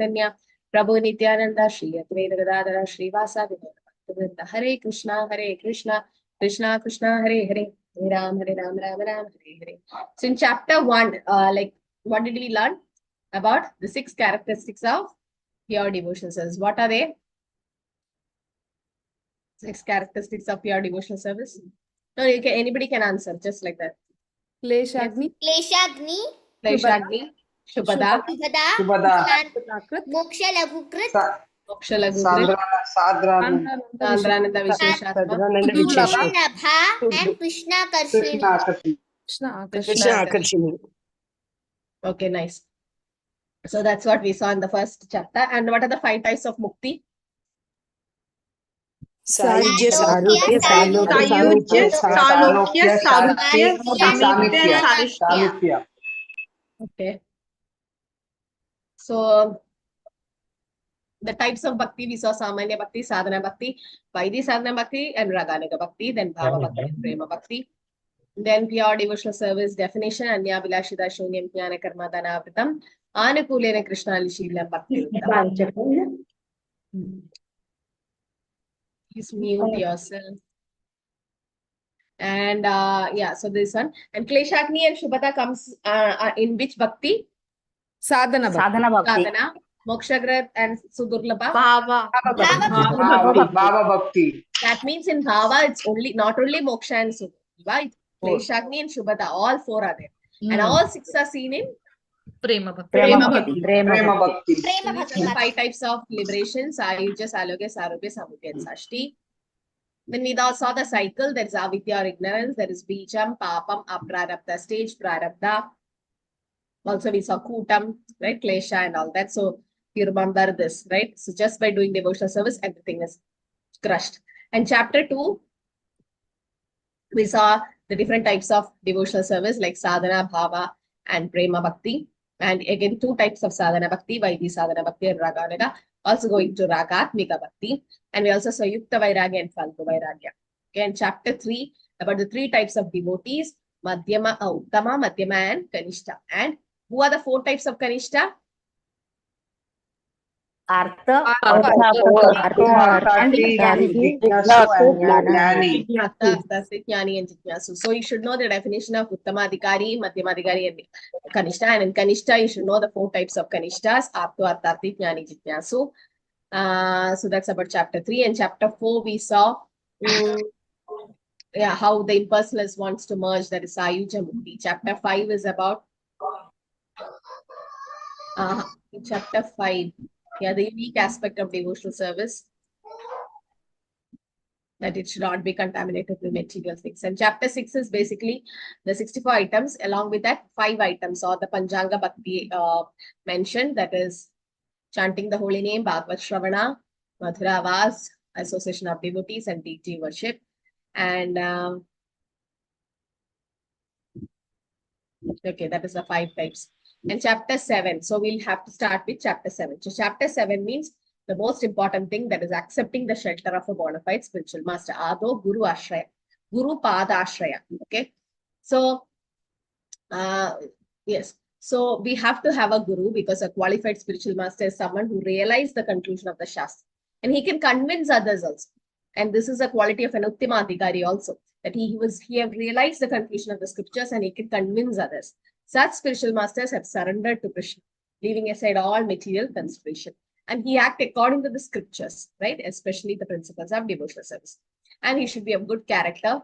Chaitanya Prabhu Nityananda Shri Advaita Gadadhara Srivasa Vinod Hare Krishna Krishna Krishna Hare Hare Ram Ram Hare Hare. So in chapter 1, like what did we learn about the 6 characteristics of pure devotional service? What are they? 6 characteristics of pure devotional service. No, anybody can answer just like that. Kleshagni, Kleshagni, Shubhada, Moksha Lagukrit, Sandrananda Visheshatma, Nabha, and Krishna Karshini. Krishna Akarshini. Okay, nice. So that's what we saw in the first chapter. And what are the 5 types of mukti? Salukya, Salukya. Okay. So the types of bhakti we saw: Samanya Bhakti, Sadhana Bhakti, Vaidhi Sadhana Bhakti, and Raganuga Bhakti, then Bhava Bhakti and Prema Bhakti. Then pure devotional service definition: Anya Vilashita Shunyam Jnana Karma Dhanavritam Anukulena Krishna Lishilam Bhakti. Please mute yourself. And yeah, so this one. And Kleshagni and Shubhata comes in which bhakti? Sadhana Bhakti. Sadhana. Mokshagrat and Sudurlabha? Bhava Bhakti. That means in Bhava, it's not only Moksha and Sudurlabha, Kleshagni and Shubhata, all 4 are there. And all 6 are seen in Prema Bhakti. Prema Bhakti. These are 5 types of liberations: Ayuja, Salogya, Sarobhya, Samudya, and Sashti. Then we saw the cycle. There is avidya or ignorance. There is bijam, papam, aprarabdha, stage prarabdha. Also we saw kutam, right? Klesha and all that. So you remember this, right? So just by doing devotional service, everything is crushed. And chapter 2, we saw the different types of devotional service like sadhana, bhava, and prema bhakti. And again, 2 types of sadhana bhakti: Vaidhi sadhana bhakti and Raganuga. Also going to Ragatmika bhakti. And we also saw Yukta Vairagya and Falgu Vairagya. Okay, and chapter 3 about the 3 types of devotees: Madhyama, Uttama, Madhyama, and Kanishta. And who are the 4 types of Kanishta? Artha, Jnani and Jitnyasu. So you should know the definition of Uttamadhikari, Madhyamadhikari, and Kanishta. And in Kanishta, you should know the 4 types of Kanishtas: Artha, Arthati, Jnani, Jitnyasu. So that's about chapter 3. And chapter 4, we saw how the impersonalist wants to merge, that is Ayuja Mukti. Chapter 5 is about chapter 5. Yeah, the unique aspect of devotional service, that it should not be contaminated with material things. And chapter 6 is basically the 64 items. Along with that, 5 items or the Panchanga Bhakti mentioned, that is chanting the holy name, Bhagavad Shravana, Madhura Vas, association of devotees, and deity worship. And okay, that is the 5 types. And chapter 7. So we'll have to start with chapter 7. So chapter 7 means the most important thing, that is accepting the shelter of a bona fide spiritual master. Ado Guru Ashraya. Guru Pada Ashraya. Okay. So yes. So we have to have a guru, because a qualified spiritual master is someone who realized the conclusion of the Shastra. And he can convince others also. And this is a quality of an Uttima Adhikari also, that he have realized the conclusion of the scriptures and he can convince others. Such spiritual masters have surrendered to Krishna, leaving aside all material consideration. And he acts according to the scriptures, right? Especially the principles of devotional service. And he should be of good character.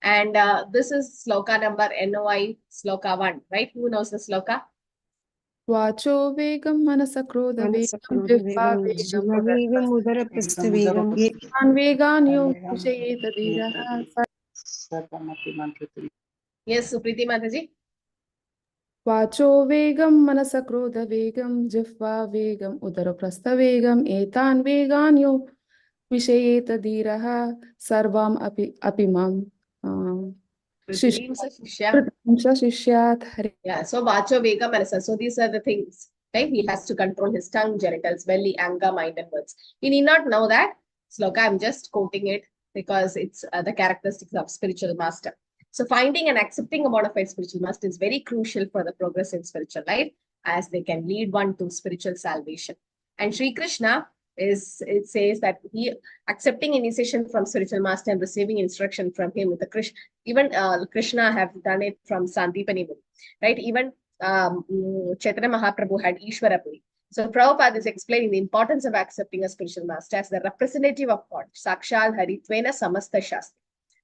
And this is sloka number NOI, sloka 1, right? Who knows the sloka? Vacho vegam manasa krodha vegam jihva vegam udara prastha vegam etan veganyo vishayeta dhiraha. Yes, Supriti Mataji. Vacho vegam manasa krodha vegam jihva vegam udara prastha vegam etan veganyo vishayeta dhiraha sarvam apimam. Yeah, so Vacho Vega Manasa. So these are the things, right? He has to control his tongue, genitals, belly, anger, mind, and words. You need not know that sloka. I'm just quoting it because it's the characteristics of spiritual master. So finding and accepting a bona fide spiritual master is very crucial for the progress in spiritual life, as they can lead one to spiritual salvation. And Sri Krishna it says that he accepting initiation from spiritual master and receiving instruction from him with the Krishna. Even Krishna have done it from Sandipani Muni, right? Even Chaitanya Mahaprabhu had Ishwarapuri. So Prabhupada is explaining the importance of accepting a spiritual master as the representative of God, Sakshal Haritvena Samasta Shastri,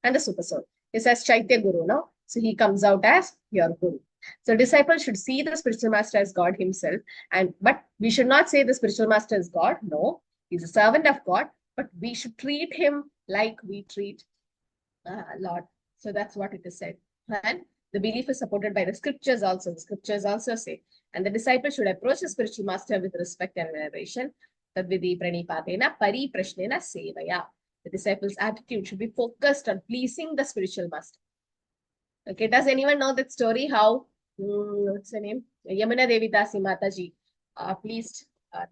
and the Super Soul. He says Chaitya Guru, no? So he comes out as your Guru. So disciples should see the spiritual master as God himself. But we should not say the spiritual master is God. No, he's a servant of God. But we should treat him like we treat Lord. So that's what it is said. And the belief is supported by the scriptures also. The scriptures also say. And the disciple should approach the spiritual master with respect and veneration. Tadvidi pranipadena pari prashnena sevaya. The disciple's attitude should be focused on pleasing the spiritual master. Okay, does anyone know that story how, what's her name? Yamuna Devi Dasi Mataji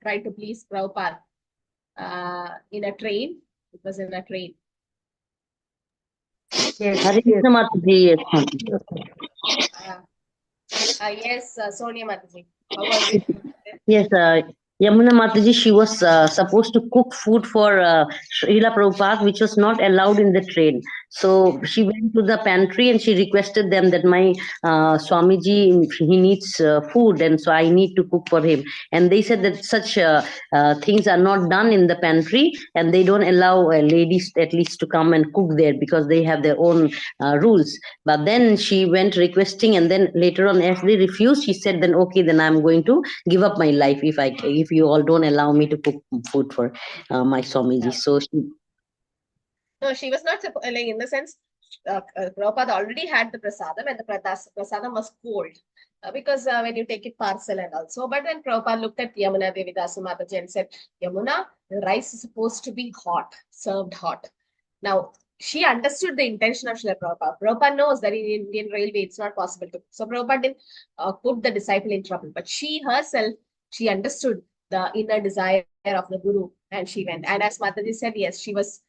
tried to please Prabhupada in a train. It was in a train. Yes, Hare Krishna Mataji, yes. Yes, Sonia Mataji. How was it? Yes, Yamuna Mataji, she was supposed to cook food for Srila Prabhupada, which was not allowed in the train. So she went to the pantry and she requested them that my Swamiji, he needs food, and so I need to cook for him. And they said that such things are not done in the pantry, and they don't allow ladies at least to come and cook there because they have their own rules. But then she went requesting, and then later on, as they refused, she said, "Then okay, then I'm going to give up my life if you all don't allow me to cook food for my Swamiji." So she was not like, in the sense Prabhupada already had the prasadam, and the prasadam was cold because when you take it parcel and also. But when Prabhupada looked at Yamuna Devi Dasi Mataji and said, "Yamuna, the rice is supposed to be hot, served hot." Now she understood the intention of Srila Prabhupada. Prabhupada knows that in Indian Railway it's not possible to. So Prabhupada didn't put the disciple in trouble. But she herself, she understood the inner desire of the Guru, and she went. And as Mataji said, yes, she was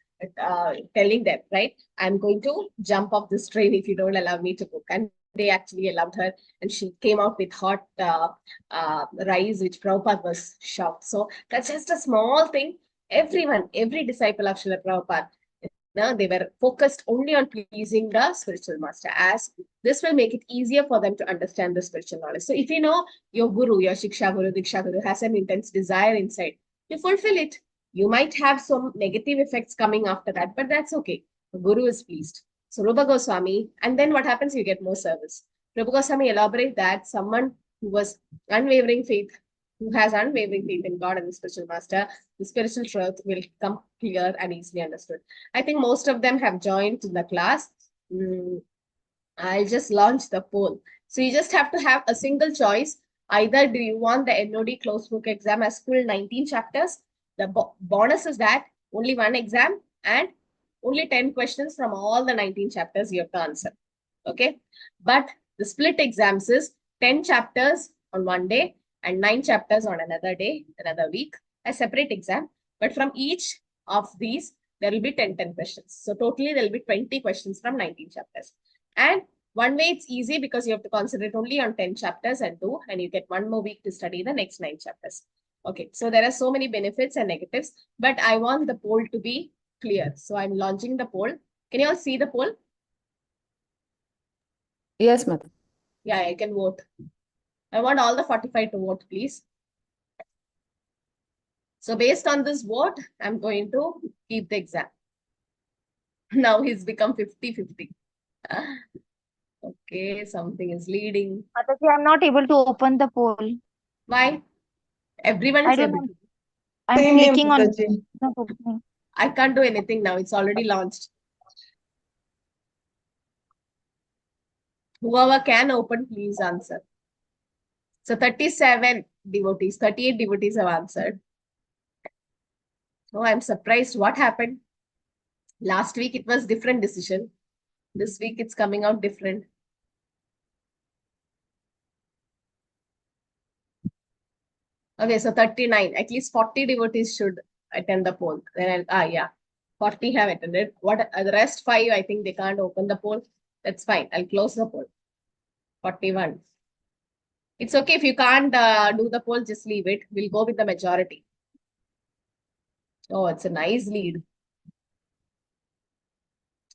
telling them, right, I'm going to jump off this train if you don't allow me to cook. And they actually allowed her, and she came out with hot rice, which Prabhupada was shocked. So that's just a small thing. Every disciple of Srila Prabhupada, they were focused only on pleasing the spiritual master, as this will make it easier for them to understand the spiritual knowledge. So if you know your Guru, your Shiksha Guru, Diksha Guru has an intense desire inside, you fulfill it. You might have some negative effects coming after that, but that's okay. The Guru is pleased. So Rupa Goswami, and then what happens? You get more service. Rupa Goswami elaborate that someone who was unwavering faith, who has unwavering faith in God and the spiritual master, the spiritual truth will come clear and easily understood. I think most of them have joined the class. I'll just launch the poll. So you just have to have a single choice. Either do you want the NOD closed book exam as full 19 chapters? The bonus is that only one exam and only 10 questions from all the 19 chapters you have to answer. Okay. But the split exams is 10 chapters on one day and 9 chapters on another day, another week, a separate exam. But from each of these, there will be 10 questions. So totally there will be 20 questions from 19 chapters. And one way it's easy because you have to concentrate only on 10 chapters and you get one more week to study the next 9 chapters. Okay, so there are so many benefits and negatives, but I want the poll to be clear. So I'm launching the poll. Can you all see the poll? Yes, Mata. Yeah, I can vote. I want all the 45 to vote, please. So based on this vote, I'm going to keep the exam. Now he's become 50-50. Okay, something is leading. Mataji, I'm not able to open the poll. Why? Everyone I is don't able know. to. I'm Same here, clicking on Mataji. not opening. I can't do anything now. It's already launched. Whoever can open, please answer. So 37 devotees, 38 devotees have answered. Oh, I'm surprised. What happened? Last week it was different decision. This week it's coming out different. Okay, so 39. At least 40 devotees should attend the poll. Then yeah, 40 have attended. What the rest 5? I think they can't open the poll. That's fine. I'll close the poll. 41. It's okay if you can't do the poll. Just leave it. We'll go with the majority. Oh, it's a nice lead.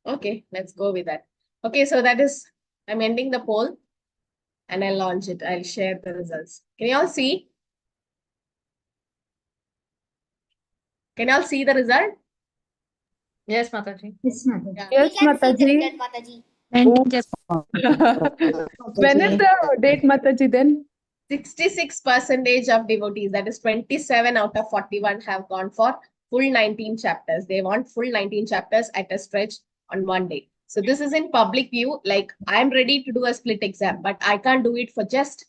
Okay, let's go with that. Okay, so that is, I'm ending the poll and I'll launch it. I'll share the results. Can you all see? Can you all see the result? Yes, Mataji. Yes, Mataji. Yeah. Yes, We can see the Mataji. result, Mataji. When is the date, Mataji, then? 66% of devotees, that is 27 out of 41, have gone for full 19 chapters. They want full 19 chapters at a stretch on one day. So this is in public view. Like, I'm ready to do a split exam, but I can't do it for just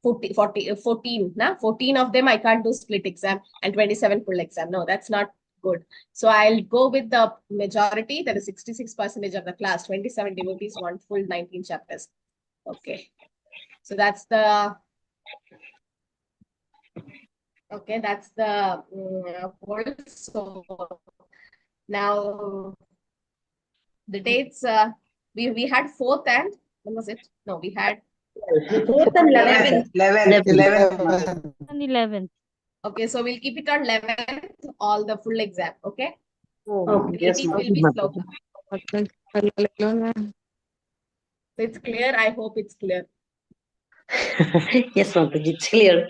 14. Nah? 14 of them I can't do split exam and 27 full exam. No, that's not good. So I'll go with the majority, that is 66% of the class. 27 devotees want full 19 chapters. Okay. So that's the poll. So now the dates, we had 4th and when was it? No, we had 4th and 11th. 11th, Mataji. And 11th. okay, so we'll keep it on 11th, all the full exam, okay? Okay. Yes, 18th will Mataji. be sloka. So it's clear. I hope it's clear. Yes, Mataji, it's clear.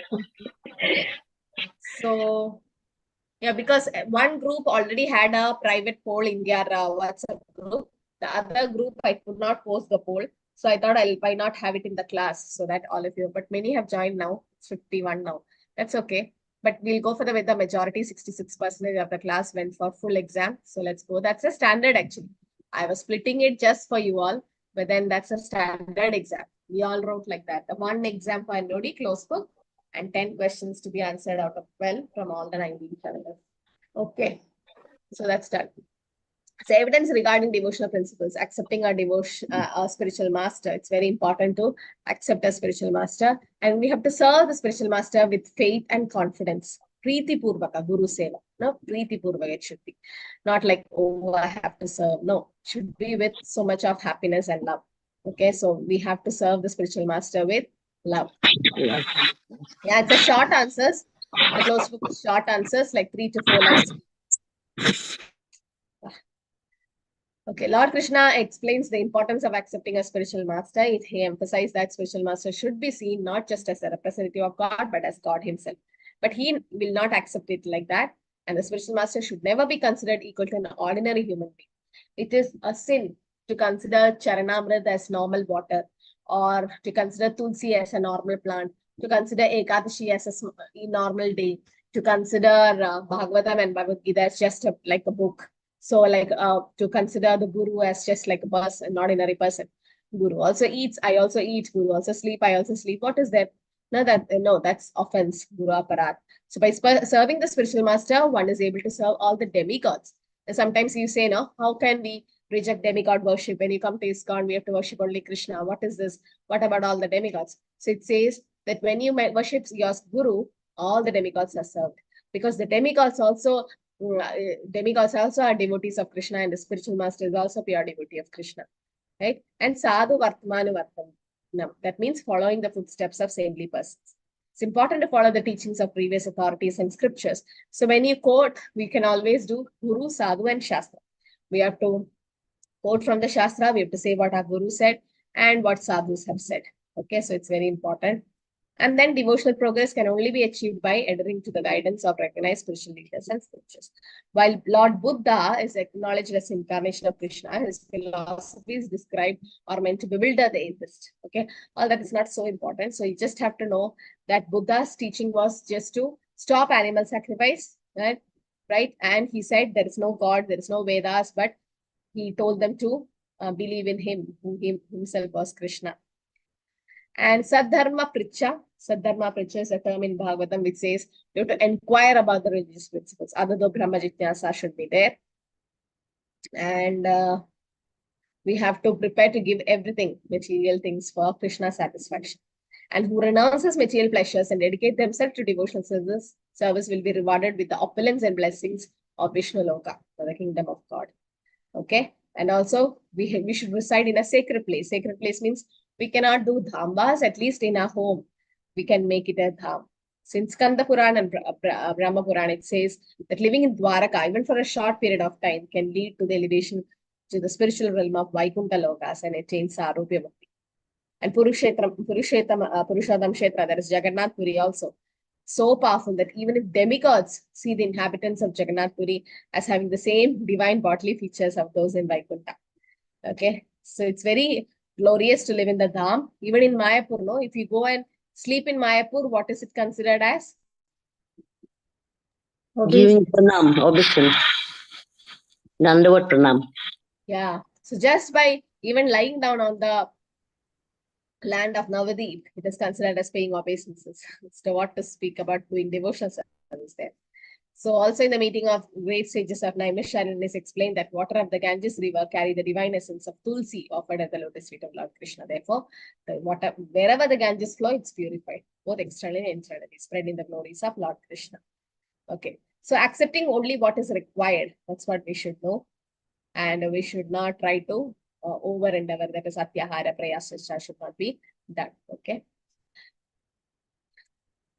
So yeah, because one group already had a private poll in their WhatsApp group. The other group, I could not post the poll. So I thought why not have it in the class so that all of you, but many have joined now. It's 51 now. That's okay. But we'll go for the majority, 66% of the class went for full exam. So let's go. That's a standard actually. I was splitting it just for you all, but then that's a standard exam. We all wrote like that. The one exam for anybody, closed book, and 10 questions to be answered out of 12 from all the 19 chapters. Okay, so that's done. So evidence regarding devotional principles, accepting our devotion, our spiritual master. It's very important to accept a spiritual master, and we have to serve the spiritual master with faith and confidence. Preeti Purvaka, Guru Seva. No, Preeti Purvaka it should be. Not like, oh, I have to serve. No, it should be with so much of happiness and love. Okay, so we have to serve the spiritual master with love. Yeah, it's a short answers. The closed book is short answers, like 3 to 4 lines. Okay, Lord Krishna explains the importance of accepting a spiritual master. He emphasized that spiritual master should be seen not just as a representative of God, but as God himself. But he will not accept it like that. And the spiritual master should never be considered equal to an ordinary human being. It is a sin to consider Charanamrit as normal water, or to consider Tulsi as a normal plant, to consider Ekadashi as a normal day, to consider Bhagavatam and Bhagavad Gita as just like a book. So like to consider the Guru as just like a person, an ordinary person. Guru also eats, I also eat. Guru also sleep, I also sleep. What is that? No, that's offense, Guru Aparat. So by serving the spiritual master, one is able to serve all the demigods. And sometimes you say, no, how can we reject demigod worship? When you come to ISKCON, we have to worship only Krishna. What is this? What about all the demigods? So it says that when you worship your Guru, all the demigods are served. Because the demigods also are devotees of Krishna, and the spiritual master is also pure devotee of Krishna, right? And sadhu vartmanu vartam. That means following the footsteps of saintly persons. It's important to follow the teachings of previous authorities and scriptures. So when you quote, we can always do Guru, Sadhu, and Shastra. We have to quote from the Shastra. We have to say what our Guru said and what Sadhus have said. Okay, so it's very important. And then devotional progress can only be achieved by adhering to the guidance of recognized spiritual leaders and scriptures. While Lord Buddha is acknowledged as incarnation of Krishna, his philosophies described are meant to bewilder the atheist. Okay, all that is not so important. So you just have to know that Buddha's teaching was just to stop animal sacrifice, right? And he said there is no God, there is no Vedas, but he told them to believe in him, who himself was Krishna. And Sadharma Pricha. Sadharma Pricha is a term in Bhagavatam which says you have to inquire about the religious principles. Other than Brahma Jitnyasa should be there. And we have to prepare to give everything, material things, for Krishna's satisfaction. And who renounces material pleasures and dedicate themselves to devotional service will be rewarded with the opulence and blessings of Vishnu Loka, the kingdom of God. Okay. And also we should reside in a sacred place. Sacred place means we cannot do dhambas, at least in our home. We can make it a dham. So in Skanda Purana and Brahma Purana, it says that living in Dwaraka, even for a short period of time, can lead to the elevation to the spiritual realm of Vaikuntha Lokas and attain Sarupya Bhakti. And Purushottam Kshetra, that is Jagannath Puri also, so powerful that even if demigods see the inhabitants of Jagannath Puri as having the same divine bodily features of those in Vaikuntha. Okay, so it's very glorious to live in the Dham. Even in Mayapur, no, if you go and sleep in Mayapur, what is it considered as? Giving pranam, obeisance. Dandavat pranam. Yeah, so just by even lying down on the land of Navadip, it is considered as paying obeisances. So what to speak about doing devotional service there. So also in the meeting of great sages of Naimisharyan, it is explained that water of the Ganges river carry the divine essence of Tulsi offered at the lotus feet of Lord Krishna. Therefore, the water, wherever the Ganges flow, it's purified, both externally and internally, spreading the glories of Lord Krishna. Okay, so accepting only what is required, that's what we should know. And we should not try to over endeavor, that is Atyahara Prayasascha should not be done. Okay.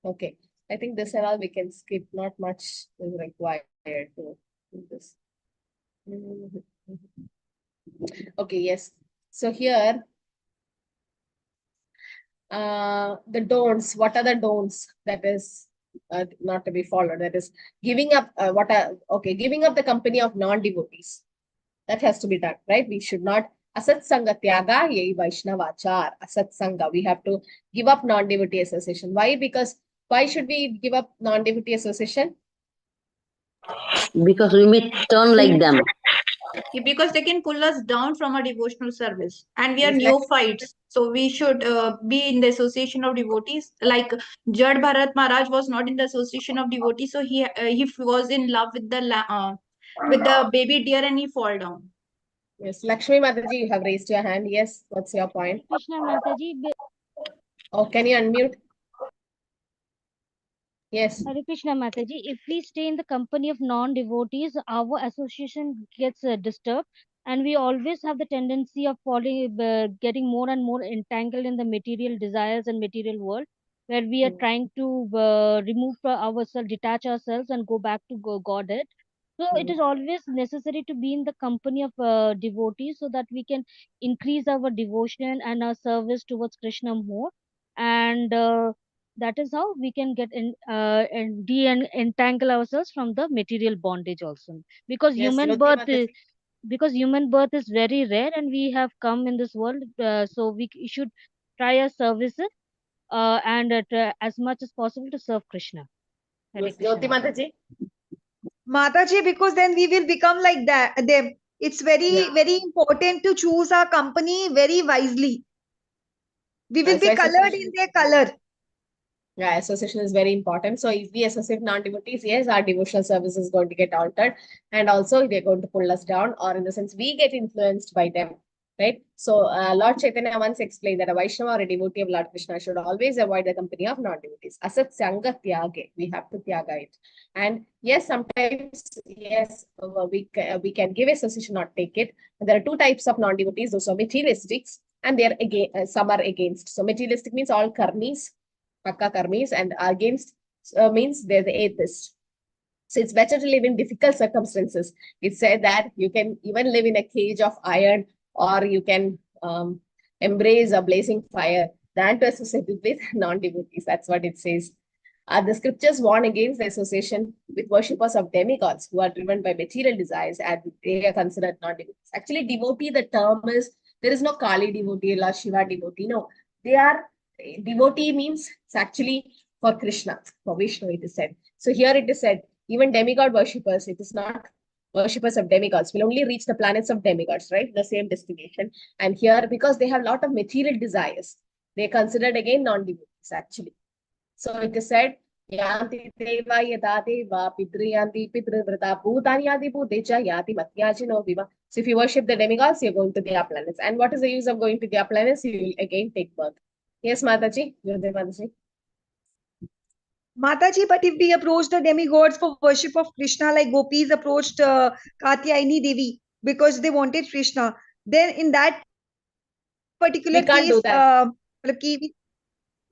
Okay. I think this and all we can skip, not much is required to do this. Okay, yes. So here, the don'ts, what are the don'ts that is not to be followed? That is giving up, giving up the company of non-devotees. That has to be done, right? We should not, asat sanga tyaga yei vaishnavachar, asat sanga. We have to give up non-devotee association. Why? Because why should we give up non-devotee association? Because we may turn like them. Because they can pull us down from our devotional service, and we are Yes, neophytes, so we should be in the association of devotees. Like Jad Bharat Maharaj was not in the association of devotees, so he was in love with the baby deer and he fall down. Yes, Lakshmi Mataji, you have raised your hand. Yes, what's your point? Krishna Mataji, Oh, can you unmute? Yes. Hare Krishna Mataji, if we stay in the company of non-devotees, our association gets disturbed, and we always have the tendency of falling, getting more and more entangled in the material desires and material world, where we are trying to remove ourselves, detach ourselves, and go back to Godhead. So it is always necessary to be in the company of devotees so that we can increase our devotion and our service towards Krishna more, and that is how we can get in and entangle ourselves from the material bondage also, because Yes, human Jyoti birth Mataji. because human birth is very rare, and we have come in this world, so we should try our services and as much as possible to serve Krishna. Hare Yes, Krishna Jyoti Mataji. Mataji. Mataji, because then we will become like that. Them. It's very important to choose our company very wisely. We will be colored in their color. Yeah, association is very important. So if we associate non-devotees, yes, our devotional service is going to get altered, and also they're going to pull us down, or in the sense we get influenced by them, right? So Lord Chaitanya once explained that a Vaishnava or a devotee of Lord Krishna should always avoid the company of non-devotees. Asat sanga tyage, we have to tyaga it. And yes, sometimes, yes, we can give association, not take it. And there are two types of non-devotees, those are materialistics, and they're against, some are against. So materialistic means all karmis, Pakka karmis, and against means they're the atheist. So it's better to live in difficult circumstances. It said that you can even live in a cage of iron, or you can embrace a blazing fire, than to associate with non-devotees. That's what it says. The scriptures warn against the association with worshippers of demigods who are driven by material desires, and they are considered non-devotees. Actually, devotee, the term is, there is no Kali devotee or Shiva devotee. No, they are, devotee means it's actually for Krishna, for Vishnu, it is said. So here it is said, even demigod worshippers, it is not worshippers of demigods, will only reach the planets of demigods, right? The same destination. And here, because they have a lot of material desires, they are considered again non-devotees actually. So it is said, Yanti deva yada deva pitriyanti pitrivrata bhutani yadi bhutecha yati matyajino viva. So if you worship the demigods, you're going to their planets. And what is the use of going to their planets? You will again take birth. Yes, Mataji. Mataji. Mataji, but if we approach the demigods for worship of Krishna, like gopis approached Katyayani Devi because they wanted Krishna, then in that particular We can't case, do that.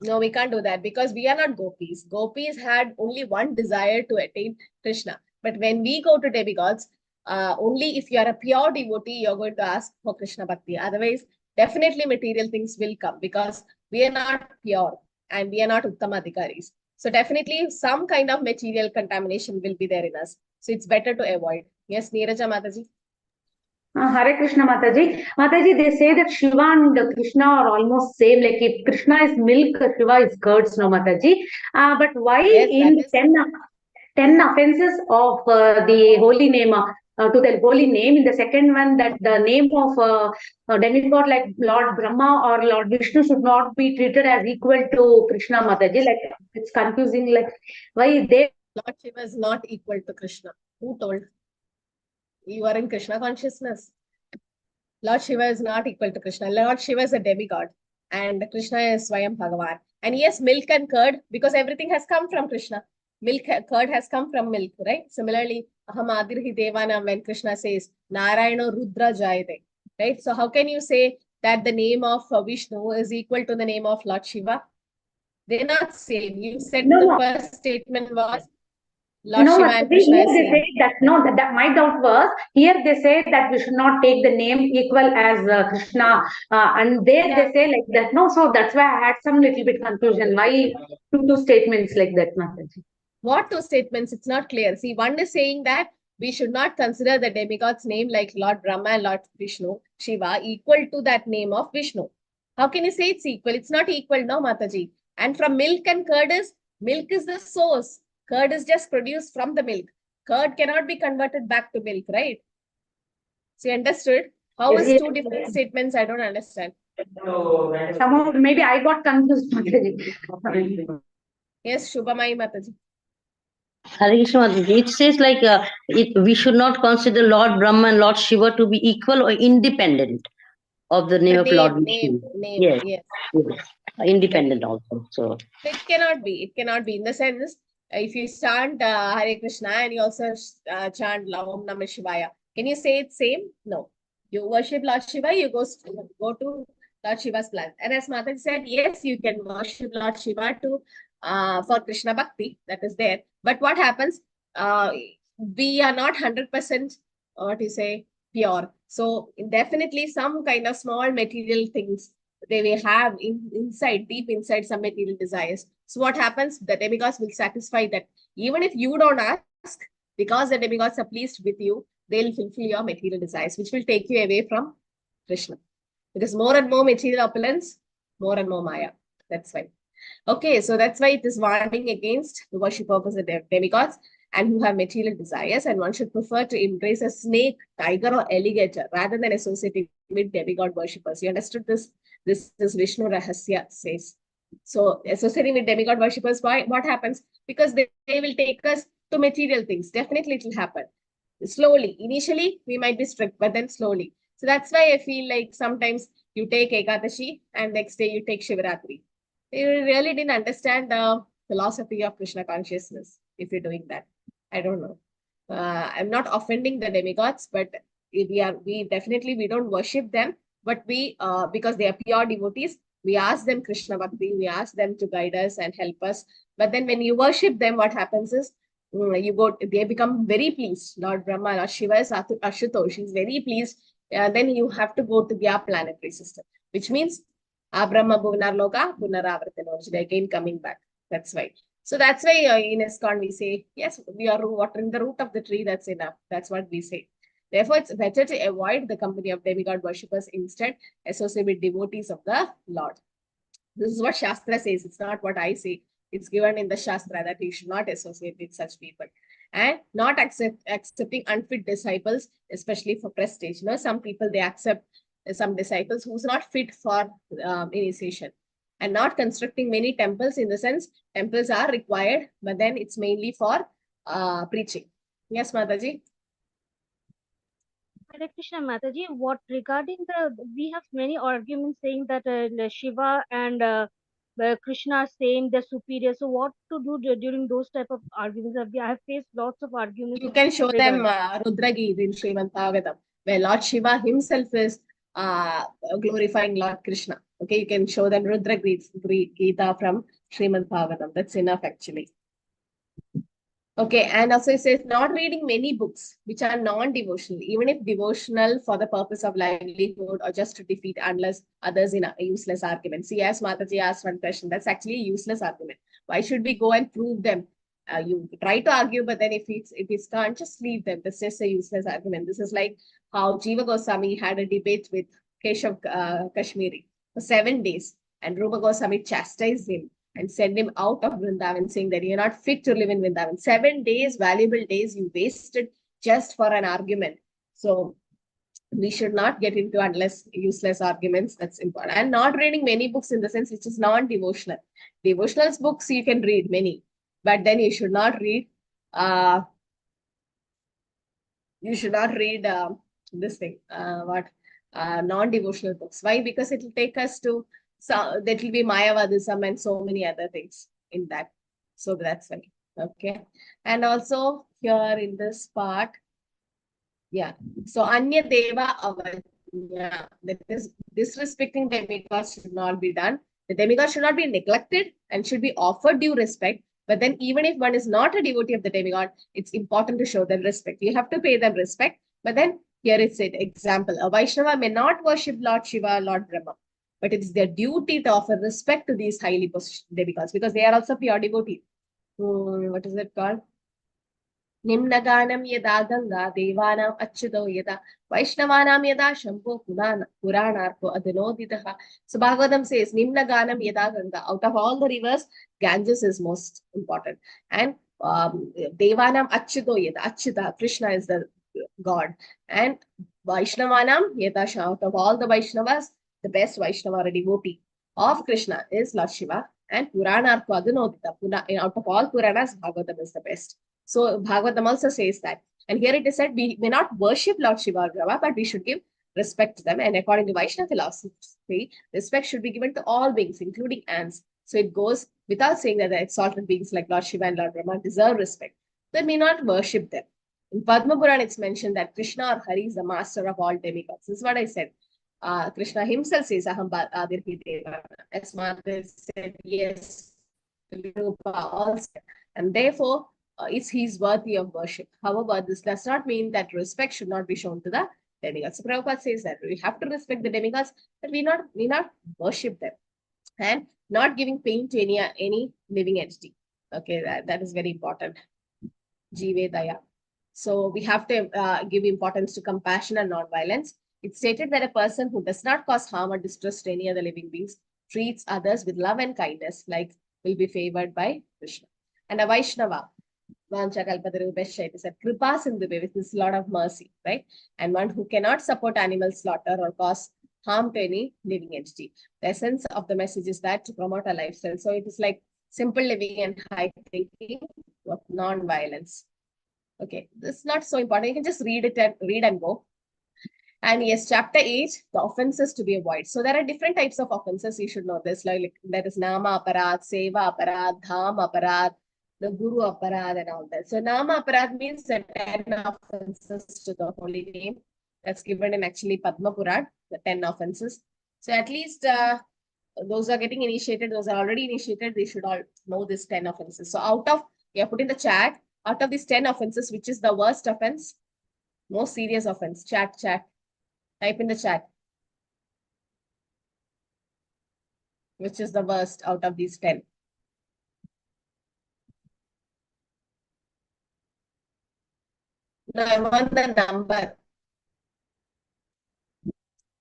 No, we can't do that because we are not gopis. Gopis had only one desire to attain Krishna. But when we go to demigods, only if you are a pure devotee, you're going to ask for Krishna Bhakti. Otherwise, definitely material things will come because we are not pure and we are not Uttama Adhikaris. So definitely some kind of material contamination will be there in us. So it's better to avoid. Yes, Neeraja Mataji. Hare Krishna Mataji. Mataji, they say that Shiva and Krishna are almost same. Like if Krishna is milk, Shiva is curds, no Mataji. But why Yes, in that is 10 offenses of the holy name, to the holy name, in the second one, that the name of a demigod like Lord Brahma or Lord Vishnu should not be treated as equal to Krishna Mataji? Like it's confusing. Like why they? Lord Shiva is not equal to Krishna. Who told? You are in Krishna consciousness. Lord Shiva is not equal to Krishna. Lord Shiva is a demigod and Krishna is Swayam Bhagavan. And yes, milk and curd, because everything has come from Krishna. Milk, curd has come from milk, right? Similarly, Aham Adirhi Devanam, when Krishna says, Narayana Rudra Jayate, right? So how can you say that the name of Vishnu is equal to the name of Lord Shiva? They're not same. You said the first statement was Lord Shiva and Krishna here is they same. say that that my doubt was here they say that we should not take the name equal as Krishna, and there they say like that. No, so that's why I had some little bit confusion. Why two statements like that, Mataji? What two statements? It's not clear. See, one is saying that we should not consider the demigod's name like Lord Brahma and Lord Vishnu, Shiva, equal to that name of Vishnu. How can you say it's equal? It's not equal, no, Mataji. And from milk and curd is, milk is the source. Curd is just produced from the milk. Curd cannot be converted back to milk, right? So you understood? How is two different statements? I don't understand. Somehow maybe I got confused, Mataji. Yes, Shubhamai Mataji. Hare Krishna Mataji. It says like we should not consider Lord Brahma and Lord Shiva to be equal or independent of the name of Lord Vishnu. Yes. Independent also. So it cannot be. It cannot be in the sense if you chant Hare Krishna and you also chant Om Namah Shivaya, can you say it's same? No. You worship Lord Shiva, you go to Lord Shiva's plan. And as Mataji said, yes, you can worship Lord Shiva to for Krishna Bhakti, that is there. But what happens? We are not 100% what you say pure. So definitely some kind of small material things they will have inside, deep inside some material desires. So what happens? The demigods will satisfy that. Even if you don't ask, because the demigods are pleased with you, they'll fulfill your material desires, which will take you away from Krishna. Because more and more material opulence, more and more Maya. That's why. Okay, so that's why it is warning against the worship of the demigods and who have material desires, and one should prefer to embrace a snake, tiger, or alligator rather than associating with demigod worshippers. You understood this? This is Vishnu Rahasya says. So associating with demigod worshippers, why? What happens? Because they will take us to material things. Definitely it will happen. Slowly. Initially, we might be strict, but then slowly. So that's why I feel like sometimes you take Ekadashi and next day you take Shivaratri. You really didn't understand the philosophy of Krishna consciousness if you're doing that. I don't know. I'm not offending the demigods, but we definitely don't worship them, but we because they are pure devotees, we ask them Krishna Bhakti, we ask them to guide us and help us. But then when you worship them, what happens is they become very pleased. Lord Brahma, Lord Shiva is Ashutosh, is very pleased. Then you have to go to their planetary system, which means Abrahma Bhuvanar Loka, Punaravartana, again coming back. That's why. So that's why in ISKCON we say, yes, we are watering the root of the tree, that's enough. That's what we say. Therefore, it's better to avoid the company of demigod worshippers, instead associate with devotees of the Lord. This is what Shastra says. It's not what I say. It's given in the Shastra that you should not associate with such people. And not accepting unfit disciples, especially for prestige. You know, some people, they accept some disciples who's not fit for initiation. And not constructing many temples, in the sense temples are required, but then it's mainly for preaching. Yes, Mataji. Hare Krishna Mataji, what regarding we have many arguments saying that Shiva and Krishna are saying they're superior. So what to do during those type of arguments? I have faced lots of arguments. You can show them Rudra Gita in Srimad Bhagavatam, where Lord Shiva himself is glorifying Lord Krishna. Okay, you can show them Rudra Gita from Srimad Bhagavatam. That's enough actually. Okay, and also it says not reading many books which are non-devotional, even if devotional for the purpose of livelihood or just to defeat unless others in a useless argument. See, as Mataji asked one question, that's actually a useless argument. Why should we go and prove them? You try to argue, but then if it's can't, just leave them. That's just a useless argument. This is like how Jiva Goswami had a debate with Keshav Kashmiri for 7 days, and Rupa Goswami chastised him and send him out of Vrindavan, saying that you're not fit to live in Vrindavan. 7 days, valuable days you wasted just for an argument. So we should not get into unless useless arguments. That's important. And not reading many books in the sense which is non-devotional. Devotional books you can read many, but then you should not read this thing, non-devotional books. Why? Because it will take us to, so that will be Mayavadism and so many other things in that. So that's why. Okay. And also here in this part, yeah. So Anya Deva Avajna, that is disrespecting demigods should not be done. The demigod should not be neglected and should be offered due respect. But then even if one is not a devotee of the demigod, it's important to show them respect. You have to pay them respect. But then here it's an example. A Vaishnava may not worship Lord Shiva, Lord Brahma, but it's their duty to offer respect to these highly positioned demigods because they are also pure devotees. What is it called? Nimnaganam yada ganga devanam achyuto yada Vaishnavanam yada shambho puranarko adinoditaha. So Bhagavatam says Nimnaganam yada ganga. Out of all the rivers, Ganges is most important. And Devanam achyuto yada. Achyuta, Krishna is the God. And Vaishnavanam yada, out of all the Vaishnavas, the best Vaishnava or devotee of Krishna is Lord Shiva. And Puranarko adinodita. Out of all Puranas, Bhagavatam is the best. So Bhagavatam also says that. And here it is said, we may not worship Lord Shiva or Brahma, but we should give respect to them. And according to Vaishnava philosophy, respect should be given to all beings, including ants. So it goes without saying that the exalted beings like Lord Shiva and Lord Brahma deserve respect. Then we not worship them. In Padma Purana, it's mentioned that Krishna or Hari is the master of all demigods. This is what I said. Krishna himself says, Aham Adirhi Deva. As Mata said, yes. And therefore, it's he's worthy of worship. However, this does not mean that respect should not be shown to the demigods. So Prabhupada says that we have to respect the demigods, but we not worship them and not giving pain to any living entity. Okay, that is very important. Jive Daya. So we have to give importance to compassion and non-violence. It's stated that a person who does not cause harm or distress to any other living beings treats others with love and kindness, like will be favored by Krishna. And a Vaishnava, it said, Kripa Sindhu, which is a lot of mercy, right? And one who cannot support animal slaughter or cause harm to any living entity. The essence of the message is that to promote a lifestyle. So it is like simple living and high thinking of non-violence. Okay, this is not so important. You can just read and go. And yes, chapter 8, the offenses to be avoided. So there are different types of offenses. You should know this. Like there is Nama Aparad, Seva Aparad, Dham Aparad, the Guru Aparad and all that. So Nama Aparad means the 10 offenses to the holy name. That's given in actually Padma Puran, the 10 offenses. So at least those are getting initiated, those are already initiated, they should all know this 10 offenses. So put in the chat, out of these 10 offenses, which is the worst offense, most serious offense? Chat. Type in the chat. Which is the worst out of these 10? No, I want the number.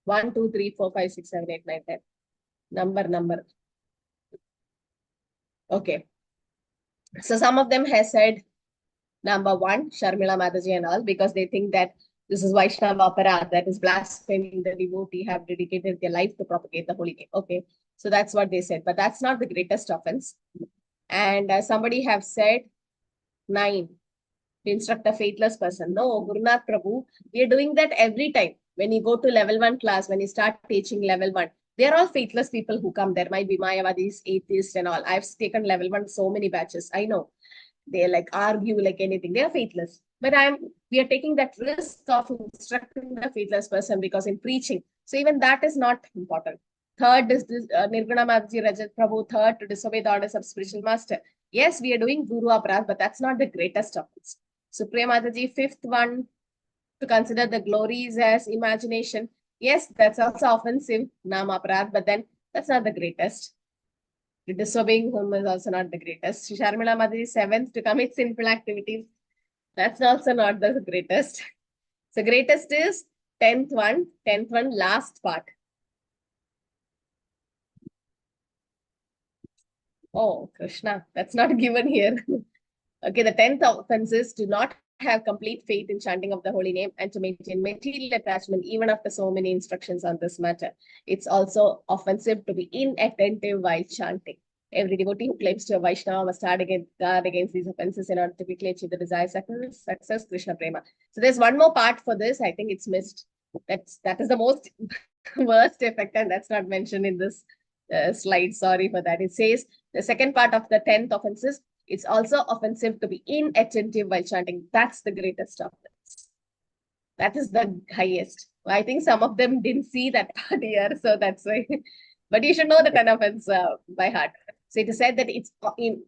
1, 2, 3, 4, 5, 6, 7, 8, 9, 10. Number. Okay. So some of them have said number 1, Sharmila Mataji and all, because they think that this is Vaishnava Aparad, that is blaspheming the devotee, have dedicated their life to propagate the holy name. Okay, so that's what they said, but that's not the greatest offense. And somebody have said 9, to instruct a faithless person. No, Gurunath Prabhu, we are doing that every time. When you go to level 1 class, when you start teaching level 1, they are all faithless people who come. There might be Mayavadis, atheists and all. I've taken level 1 so many batches. I know. They like argue like anything. They are faithless. But we are taking that risk of instructing the faithless person because in preaching. So even that is not important. Third is this Nirguna Mataji, Rajat Prabhu. Third, to disobey the orders of spiritual master. Yes, we are doing Guru Aparadh, but that's not the greatest offense. Supriya Mataji, fifth one, to consider the glories as imagination. Yes, that's also offensive, Nama Aparadh, but then that's not the greatest. Disobeying whom is also not the greatest. Sharmila Mataji, seventh, to commit sinful activities. That's also not the greatest. So greatest is 10th one, last part. Oh, Krishna, that's not given here. Okay, the 10th offense is to not have complete faith in chanting of the holy name and to maintain material attachment even after so many instructions on this matter. It's also offensive to be inattentive while chanting. Every devotee who claims to a Vaishnava must guard against these offenses in order to quickly achieve the desired success, Krishna Prema. So there's one more part for this. I think it's missed. That is the most worst effect, and that's not mentioned in this slide. Sorry for that. It says the second part of the 10th offenses, it's also offensive to be inattentive while chanting. That's the greatest offense. That is the highest. I think some of them didn't see that part here, so that's why. But you should know the 10 offense by heart. So it is said that it's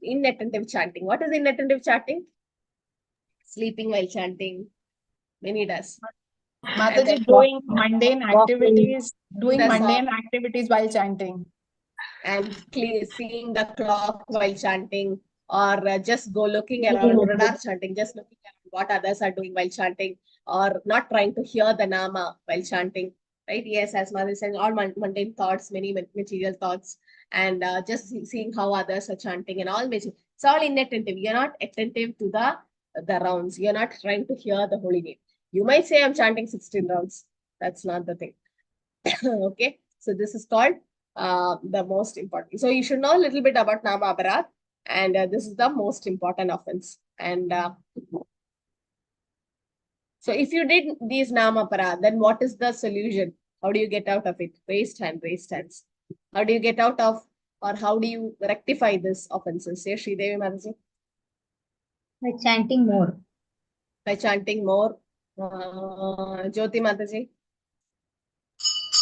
inattentive chanting. What is inattentive chanting? Sleeping while chanting. Many does. Mataji, doing mundane activities, while chanting. And seeing the clock while chanting, or just go looking around radar chanting, just looking at what others are doing while chanting, or not trying to hear the nama while chanting, right? Yes, as Mother said, all mundane thoughts, many material thoughts, and just seeing how others are chanting and all. It's all inattentive. You're not attentive to the rounds. You're not trying to hear the holy name. You might say, I'm chanting 16 rounds. That's not the thing. Okay, so this is called the most important. So you should know a little bit about Nama Aparadh, and this is the most important offense. And so if you did these Nama Aparadh, then what is the solution? How do you get out of it? Raised hands. How do you get out of, or how do you rectify this offenses? Say, Sridevi Mataji. By chanting more. By chanting more. Jyoti Mataji.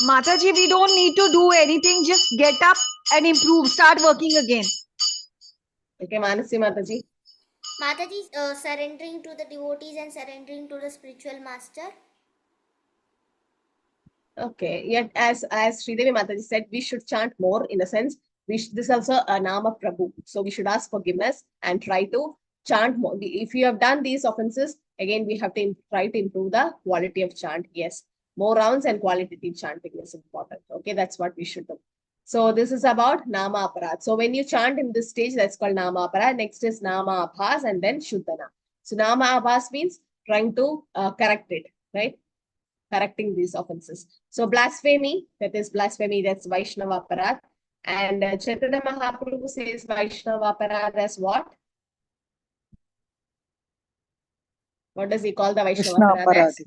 Mataji, we don't need to do anything. Just get up and improve. Start working again. Okay, Manasi Mataji. Mataji, surrendering to the devotees and surrendering to the spiritual master. Okay, yet as Sridevi Mataji said, we should chant more in a sense. This is also a Nama Prabhu. So we should ask forgiveness and try to chant more. If you have done these offenses, again, we have to try to improve the quality of chant. Yes, more rounds and qualitative chanting is important. Okay, that's what we should do. So this is about Nama Aparadh. So when you chant in this stage, that's called Nama Aparadh. Next is Nama Abhas and then Shuddhana. So Nama Abhas means trying to correct it, right? Correcting these offenses. So blasphemy, that's Vaishnava Aparadh. And Chaitanya Mahaprabhu says Vaishnava Aparadh as what? What does he call the Vaishnava Aparadh as?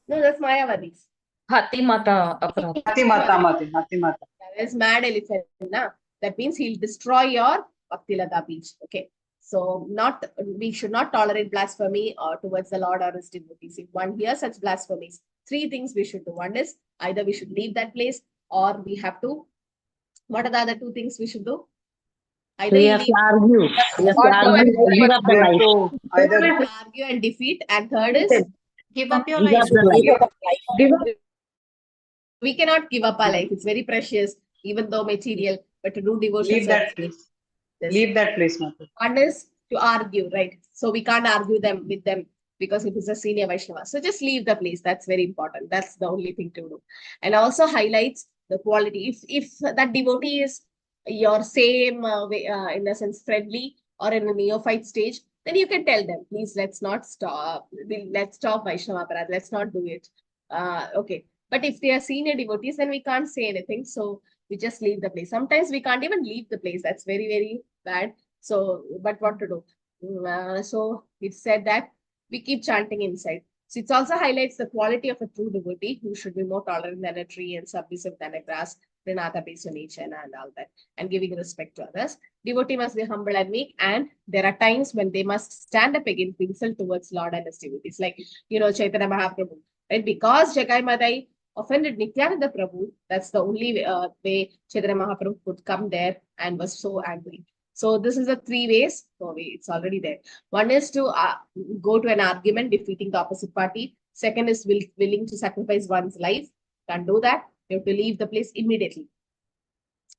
No, that's Mayavadis. Hatimata Aparadh. Hatimata. That is mad elephant. Na? That means he'll destroy your Bhakti Lata beach. Okay. So we should not tolerate blasphemy towards the Lord or his devotees. If one hears such blasphemies, three things we should do. One is either we should leave that place, or we have to. What are the other two things we should do? Either we have to argue. We have to argue and defeat. And third is give up your life. We cannot give up our life. It's very precious, even though material, but to do devotion. Leave that place. Leave that place, Mata. One is to argue, right? So we can't argue with them because it is a senior Vaishnava. So just leave the place. That's very important. That's the only thing to do. And also highlights the quality. If that devotee is your same, in a sense, friendly or in a neophyte stage, then you can tell them, please, let's not stop. Let's stop Vaishnava Aparadh. Let's not do it. Okay. But if they are senior devotees, then we can't say anything. So we just leave the place. Sometimes we can't even leave the place. That's very, very bad. So, but what to do? So it said that we keep chanting inside. So it also highlights the quality of a true devotee who should be more tolerant than a tree and submissive than a grass, Pranata based on nature and all that, and giving respect to others. Devotee must be humble and meek, and there are times when they must stand up against insult towards Lord and his devotees, like Chaitanya Mahaprabhu, right? Because Jagai Madai offended Nityananda Prabhu. That's the only way Chaitanya Mahaprabhu could come there and was so angry. So this is the three ways. It's already there. One is to go to an argument, defeating the opposite party. Second is willing to sacrifice one's life. Can't do that. You have to leave the place immediately.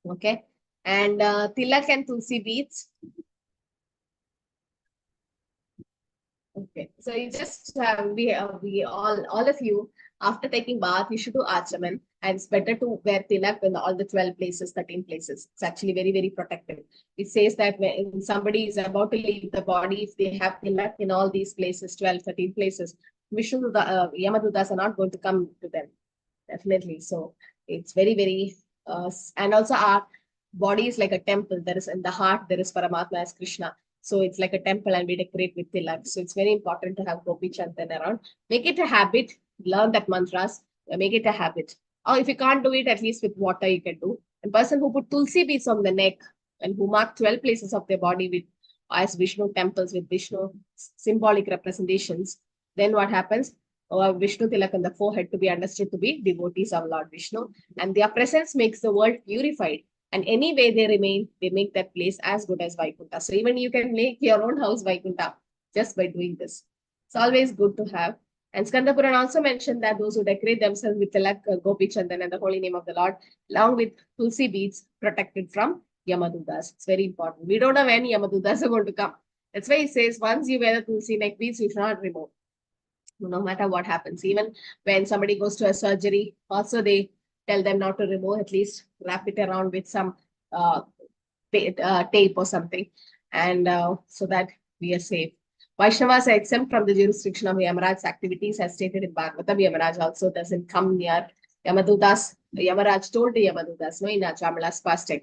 Okay. And tilak and tulsi beads. Okay. So you just we all of you, after taking bath, you should do achaman, and it's better to wear tilak in all the 12 places, 13 places. It's actually very, very protective. It says that when somebody is about to leave the body, if they have tilak in all these places, 12, 13 places, Vishnu, Yamadutas are not going to come to them. Definitely. So it's very, very, and also our body is like a temple. There is in the heart, there is Paramatma as Krishna. So it's like a temple and we decorate with tilak. So it's very important to have Gopi Chandan around. Make it a habit. Learn that mantras. Make it a habit. Or if you can't do it, at least with water you can do. A person who put tulsi beads on the neck and who mark 12 places of their body with as Vishnu temples with Vishnu symbolic representations, then what happens? Vishnu tilak on the forehead to be understood to be devotees of Lord Vishnu. And their presence makes the world purified. And any way they remain, they make that place as good as Vaikuntha. So even you can make your own house Vaikuntha just by doing this. It's always good to have. And Skanda Puran also mentioned that those who decorate themselves with tilak, Gopi Chandan and the holy name of the Lord, along with tulsi beads, protected from Yamadutas. It's very important. We don't know when Yamadutas are going to come. That's why he says, once you wear the tulsi neck beads, you should not remove. No matter what happens. Even when somebody goes to a surgery, also they tell them not to remove, at least wrap it around with some tape or something, and so that we are safe. Vaishnavas are exempt from the jurisdiction of Yamaraj's activities, as stated in Bhagavatam. Yamaraj also doesn't come near Yamadutas. Yamaraj told the Yamadutas, no, in Achamala's fasting,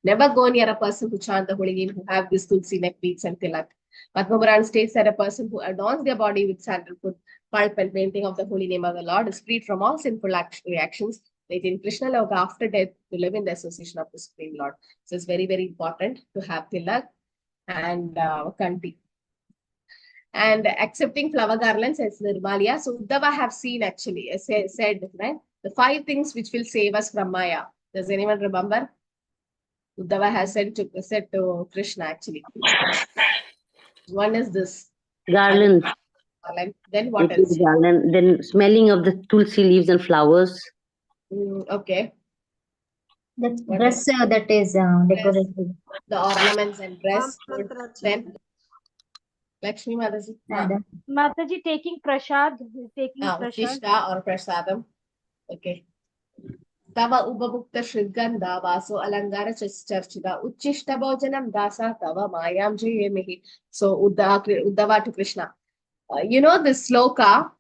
never go near a person who chant the holy name, who have this tulsi neck beads and tilak. Padma Puran states that a person who adorns their body with sandalwood, pulp, and painting of the holy name of the Lord is freed from all sinful reactions. They in Krishna Loka after death to live in the association of the Supreme Lord. So it's very, very important to have tilak and kanti. And accepting flower garlands as Nirmalya. So Uddhava have seen actually, said, right? The 5 things which will save us from Maya. Does anyone remember? Uddhava has said to Krishna actually. One is this. Garland. Then what It is else? garland. Then smelling of the tulsi leaves and flowers. Okay. The dress that is decorated. The ornaments and dress. Then Lakshmi Mataji. Mataji taking prasad. Uttishta or prasadam. Okay. Tava ubabukta shridgandha vaso alangara charchida uchishta bhojanam dasa tava mayam jayemihi. So Uddhava to Krishna. You know this sloka.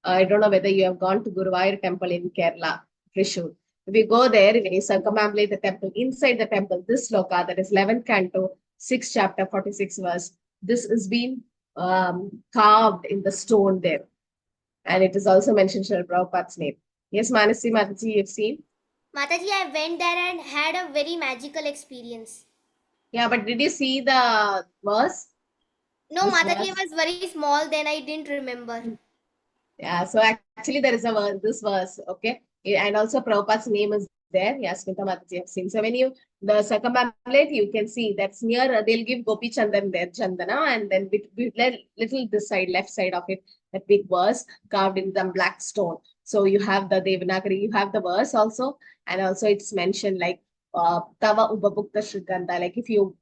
I don't know whether you have gone to Guruvayur temple in Kerala, Trishur. If you go there, when you circumambulate the temple, inside the temple, this sloka, that is 11th canto, 6th chapter, 46th verse, this is being carved in the stone there. And it is also mentioned Srila Prabhupada's name. Yes, Manasi Mataji, you've seen? Mataji, I went there and had a very magical experience. Yeah, but did you see the verse? No, Mataji, was very small, then I didn't remember. Yeah, so actually there is a verse, this verse, okay? And also Prabhupada's name is there. Yes, Smita Mataji have seen. So when you the circumambulate, you can see that's near, they'll give Gopi Chandan there, Chandana, and then little this side, left side of it, that big verse carved in the black stone. So you have the Devanagari, you have the verse also, and also it's mentioned like Tava Ubabukta Shrigandha, like if you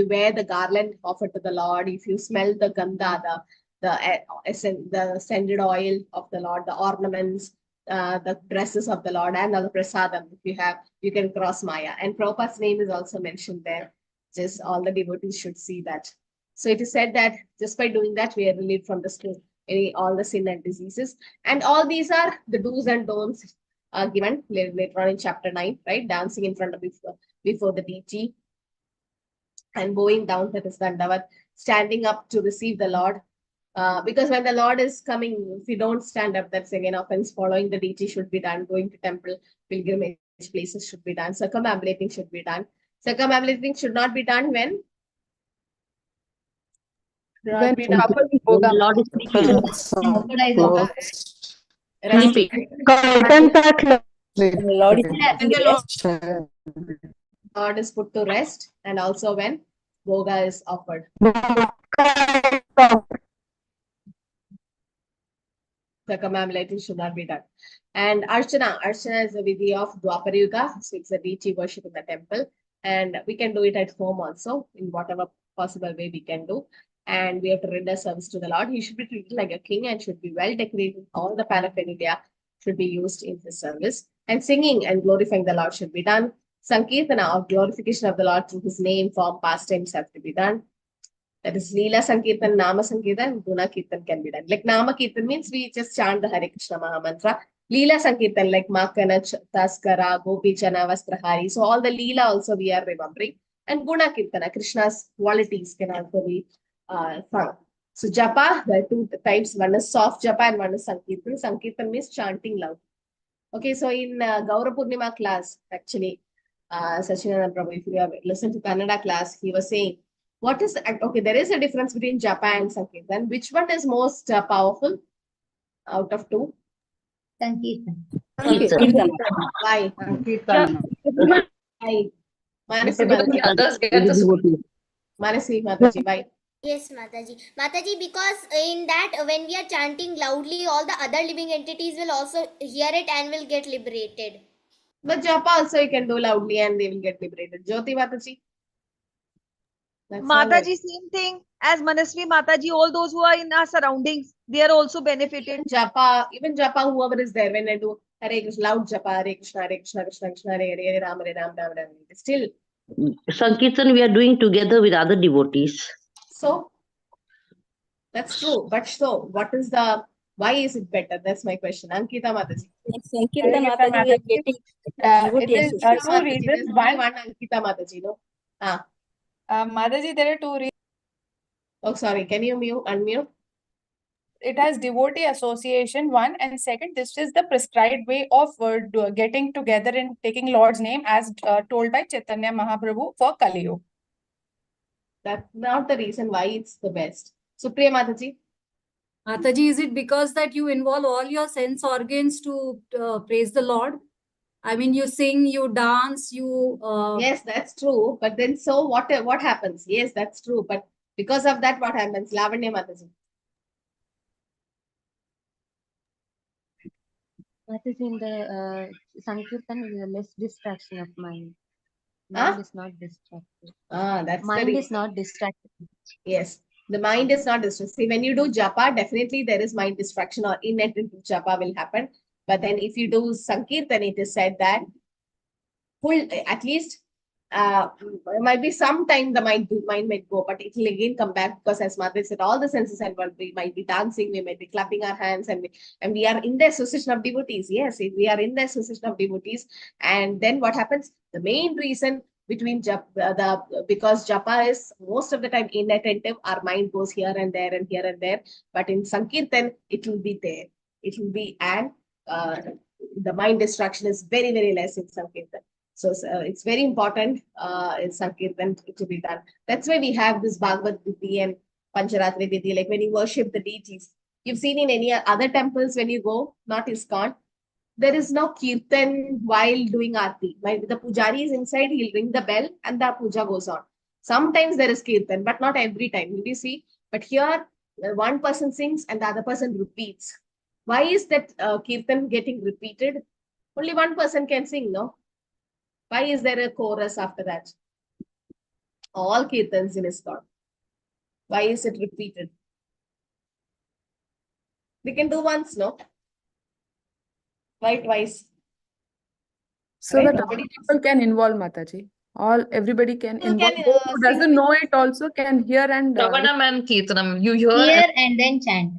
wear the garland offered to the Lord, if you smell the gandha, the scented oil of the Lord, the ornaments, the dresses of the Lord, and the prasadam, if you have, you can cross Maya. And Prabhupada's name is also mentioned there. Just all the devotees should see that. So it is said that just by doing that, we are relieved from all the sin and diseases. And all these are the do's and don'ts given later on in chapter 9, right? Dancing in front of before the deity, and bowing down to this Dandavat, standing up to receive the Lord. Because when the Lord is coming, if you don't stand up, that's again offense. Following the deity should be done. Going to temple, pilgrimage places should be done. Circumambulating should be done. Circumambulating should not be done when? When Lord is Resting. Lord is When the Lord is put to rest, and also when Bhoga is offered. Circumambulating should not be done. And Archana. Archana is a vidhi of Dwapara Yuga. So it's a deity worship in the temple. And we can do it at home also, in whatever possible way we can do. And we have to render service to the Lord. He should be treated like a king and should be well decorated. All the paraphernalia should be used in his service. And singing and glorifying the Lord should be done. Sankirtana, or glorification of the Lord through his name, form, pastimes have to be done. That is Leela Sankirtan, Nama Sankirtan, Guna Kirtan can be done. Like Nama Kirtan means we just chant the Hare Krishna Maha Mantra. Leela Sankirtan like Makana, Taskara, Gopi Chana, Vastrahari. So all the Leela also we are remembering. And Guna Kirtana, Krishna's qualities can also be sung. So Japa, there are two types. One is soft Japa and one is Sankirtan. Sankirtan means chanting loud. Okay, so in Gaura Purnima class, actually, Sachinanand Prabhu, if you have listened to Kannada class, he was saying, what is, okay, there is a difference between Japa and Sankirtan. Which one is most powerful out of two? Sankirtan. Why? Why? Manasi Mataji, why? Yes, Mataji. Mataji, because in that, when we are chanting loudly, all the other living entities will also hear it and will get liberated. But Japa also you can do loudly and they will get liberated. Jyoti Mataji? Mataji, same thing as Manasvi Mataji, all those who are in our surroundings, they are also benefited. Even Japa, whoever is there, when I do Hare Krishna, loud Japa, Hare Krishna, Krishna Krishna, Hare Hare, Ram, Ram, Ram, Ram. Still. Sankirtan we are doing together with other devotees. So, that's true. But so, what is the, why is it better? That's my question. Ankita Mataji. Sankirtan Mataji, we are getting it is two reasons. Why one Ankita Mataji, no? Mataji, there are two reasons. Oh, sorry. Can you unmute? It has devotee association, one, and second, this is the prescribed way of getting together and taking Lord's name as told by Chaitanya Mahaprabhu for Kali Yuga. That's not the reason why it's the best. So, Priya Mataji. Mataji, is it because that you involve all your sense organs to praise the Lord? I mean, you sing, you dance, you... Yes, that's true. But then, so what happens? Yes, that's true. But because of that, what happens? Lavanya Mataji. Mataji, in the Sankirtan, is less distraction of mind. Mind is not distracted. That's mind the is not distracted. Yes, the mind is not distracted. See, when you do japa, definitely there is mind distraction or inattentive japa will happen. But then if you do Sankirtan, it is said that full, at least might be some time the mind might go, but it will again come back because as Mother said, all the senses involved. We might be dancing, we might be clapping our hands, and we are in the association of devotees. Yes, we are in the association of devotees. And then what happens? The main reason between because japa is most of the time inattentive, our mind goes here and there and here and there. But in Sankirtan, it will be there. It will be, and the mind distraction is very, very less in Sankirtan. So it's very important in Sankirtan to be done. That's why we have this Bhagavad Vidhi and Pancharatri Vidhi, like when you worship the deities. You've seen in any other temples when you go, not ISKCON, there is no kirtan while doing aarti. The pujari is inside, he'll ring the bell and the puja goes on. Sometimes there is kirtan, but not every time. You see, but here one person sings and the other person repeats. Why is that kirtan getting repeated? Only one person can sing, no? Why is there a chorus after that? All kirtans in ISKCON. Why is it repeated? We can do once, no? Why twice? So right? that people can involve, Mataji. Everybody can involve. Who doesn't know it also can hear and Shravanam and Kirtanam. You hear and then chant.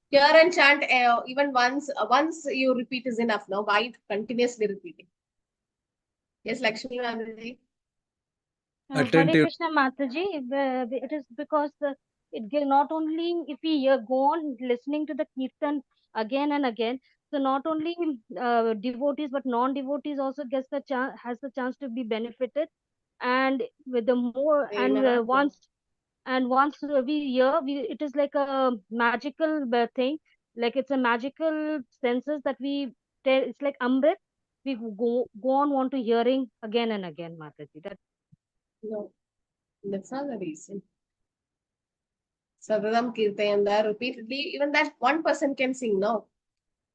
Hear and chant even once you repeat is enough. No, why continuously repeating? Yes, Lakshmi Mataji. Hare Krishna Mataji, it is because it not only if we go on listening to the kirtan again and again, so not only devotees but non-devotees also has the chance to be benefited, and with the more once we hear, it is like a magical thing. Like it's a magical senses that it's like Amrit. We go on want to hearing again and again, Mataji. That No, that's not the reason. Sadadam Kirtayanda repeatedly, even that one person can sing, no.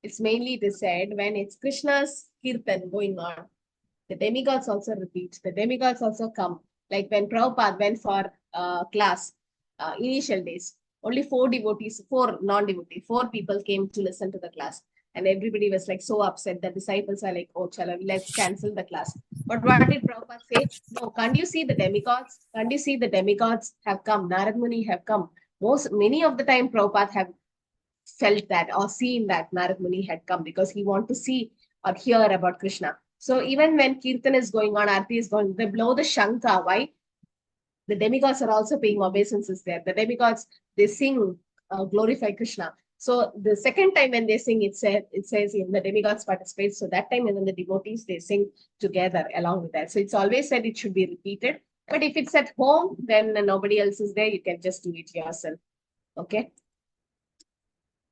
It's mainly, it is said, when it's Krishna's Kirtan going on, the demigods also repeat. The demigods also come. Like when Prabhupada went for class, initial days, only 4 devotees, 4 non-devotees, 4 people came to listen to the class. And everybody was like so upset. The disciples are like, oh, chala, let's cancel the class. But what did Prabhupada say? No, can't you see the demigods? Can't you see the demigods have come? Narad Muni have come. Many of the time Prabhupada have felt that or seen that Narad Muni had come because he want to see or hear about Krishna. So even when Kirtan is going on, Aarti is going, they blow the Shankha. Why? The demigods are also paying obeisances there. The demigods, they sing, glorify Krishna. So the second time when they sing, it says in the demigods participate. So that time when the devotees, they sing together along with that. So it's always said it should be repeated. But if it's at home, then nobody else is there, you can just do it yourself. Okay.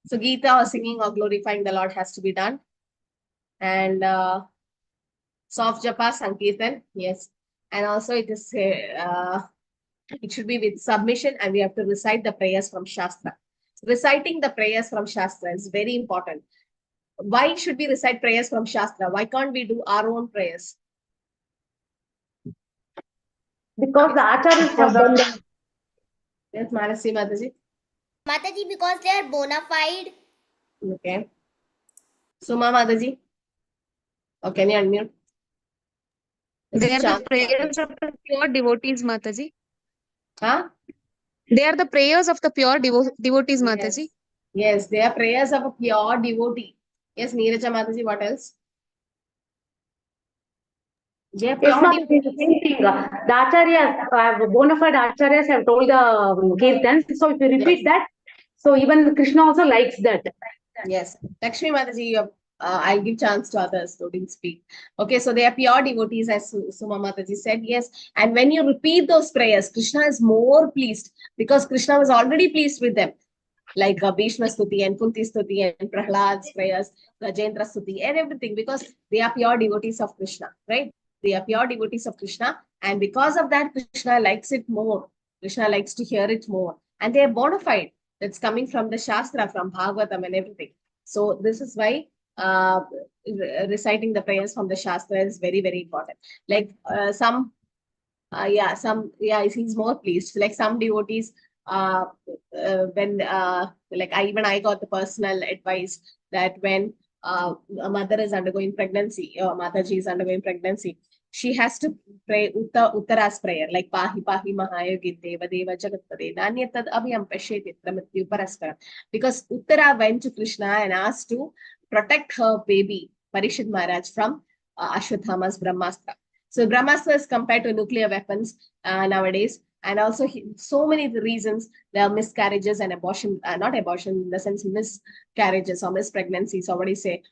So Gita or singing or glorifying the Lord has to be done. And soft japa, sankirtan, yes. And also it is it should be with submission, and we have to recite the prayers from Shastra. Reciting the prayers from Shastra is very important. Why should we recite prayers from Shastra? Why can't we do our own prayers? Because the acharyas have done that. Yes, Manasi Mataji. Mataji, because they are bona fide. Okay. Suma Mataji. Oh, can you unmute? They are the prayers of the pure devotees, Mataji. Huh? They are the prayers of the pure devotees, Mataji. Yes, they are prayers of a pure devotee. Yes, Neeraja Mataji, what else? They are Yes, pure Mataji, the same thing. The acharyas, bona fide acharyas have told the kirtans. So if you repeat that, so even Krishna also likes that. Yes. Lakshmi Mataji, you have, I'll give chance to others who didn't speak. Okay, so they are pure devotees, as Suma Mataji said. Yes. And when you repeat those prayers, Krishna is more pleased because Krishna was already pleased with them. Like Bhishma Stuti and Kunti Stuti and Prahlad's prayers, Rajendra Stuti and everything, because they are pure devotees of Krishna, right? They are pure devotees of Krishna. And because of that, Krishna likes it more. Krishna likes to hear it more. And they are bona fide. That's coming from the Shastra, from Bhagavatam and everything. So this is why reciting the prayers from the Shastra is very, very important. Like he's more pleased. Like some devotees, when I got the personal advice that when a mother is undergoing pregnancy, or Mataji is undergoing pregnancy, she has to pray Uttara's prayer, like Pahi Pahi Mahayogite Deva Deva Jagatpade Nanyatad Abhyam Pashet Mrityu Paraskara. Because Uttara went to Krishna and asked to protect her baby, Parishad Maharaj, from Ashwatthama's Brahmastra. So Brahmastra is compared to nuclear weapons nowadays. And also so many reasons, there are miscarriages and abortion, not abortion in the sense miscarriages or mispregnancies, or what do you say?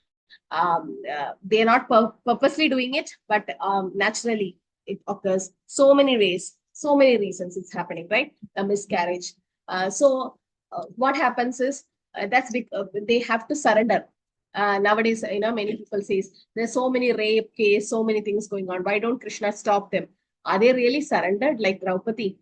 They're not purposely doing it, but naturally it occurs. So many ways, so many reasons it's happening, right? A miscarriage. What happens is they have to surrender. Nowadays, many people say there's so many rape case, so many things going on. Why don't Krishna stop them? Are they really surrendered? Like Draupadi.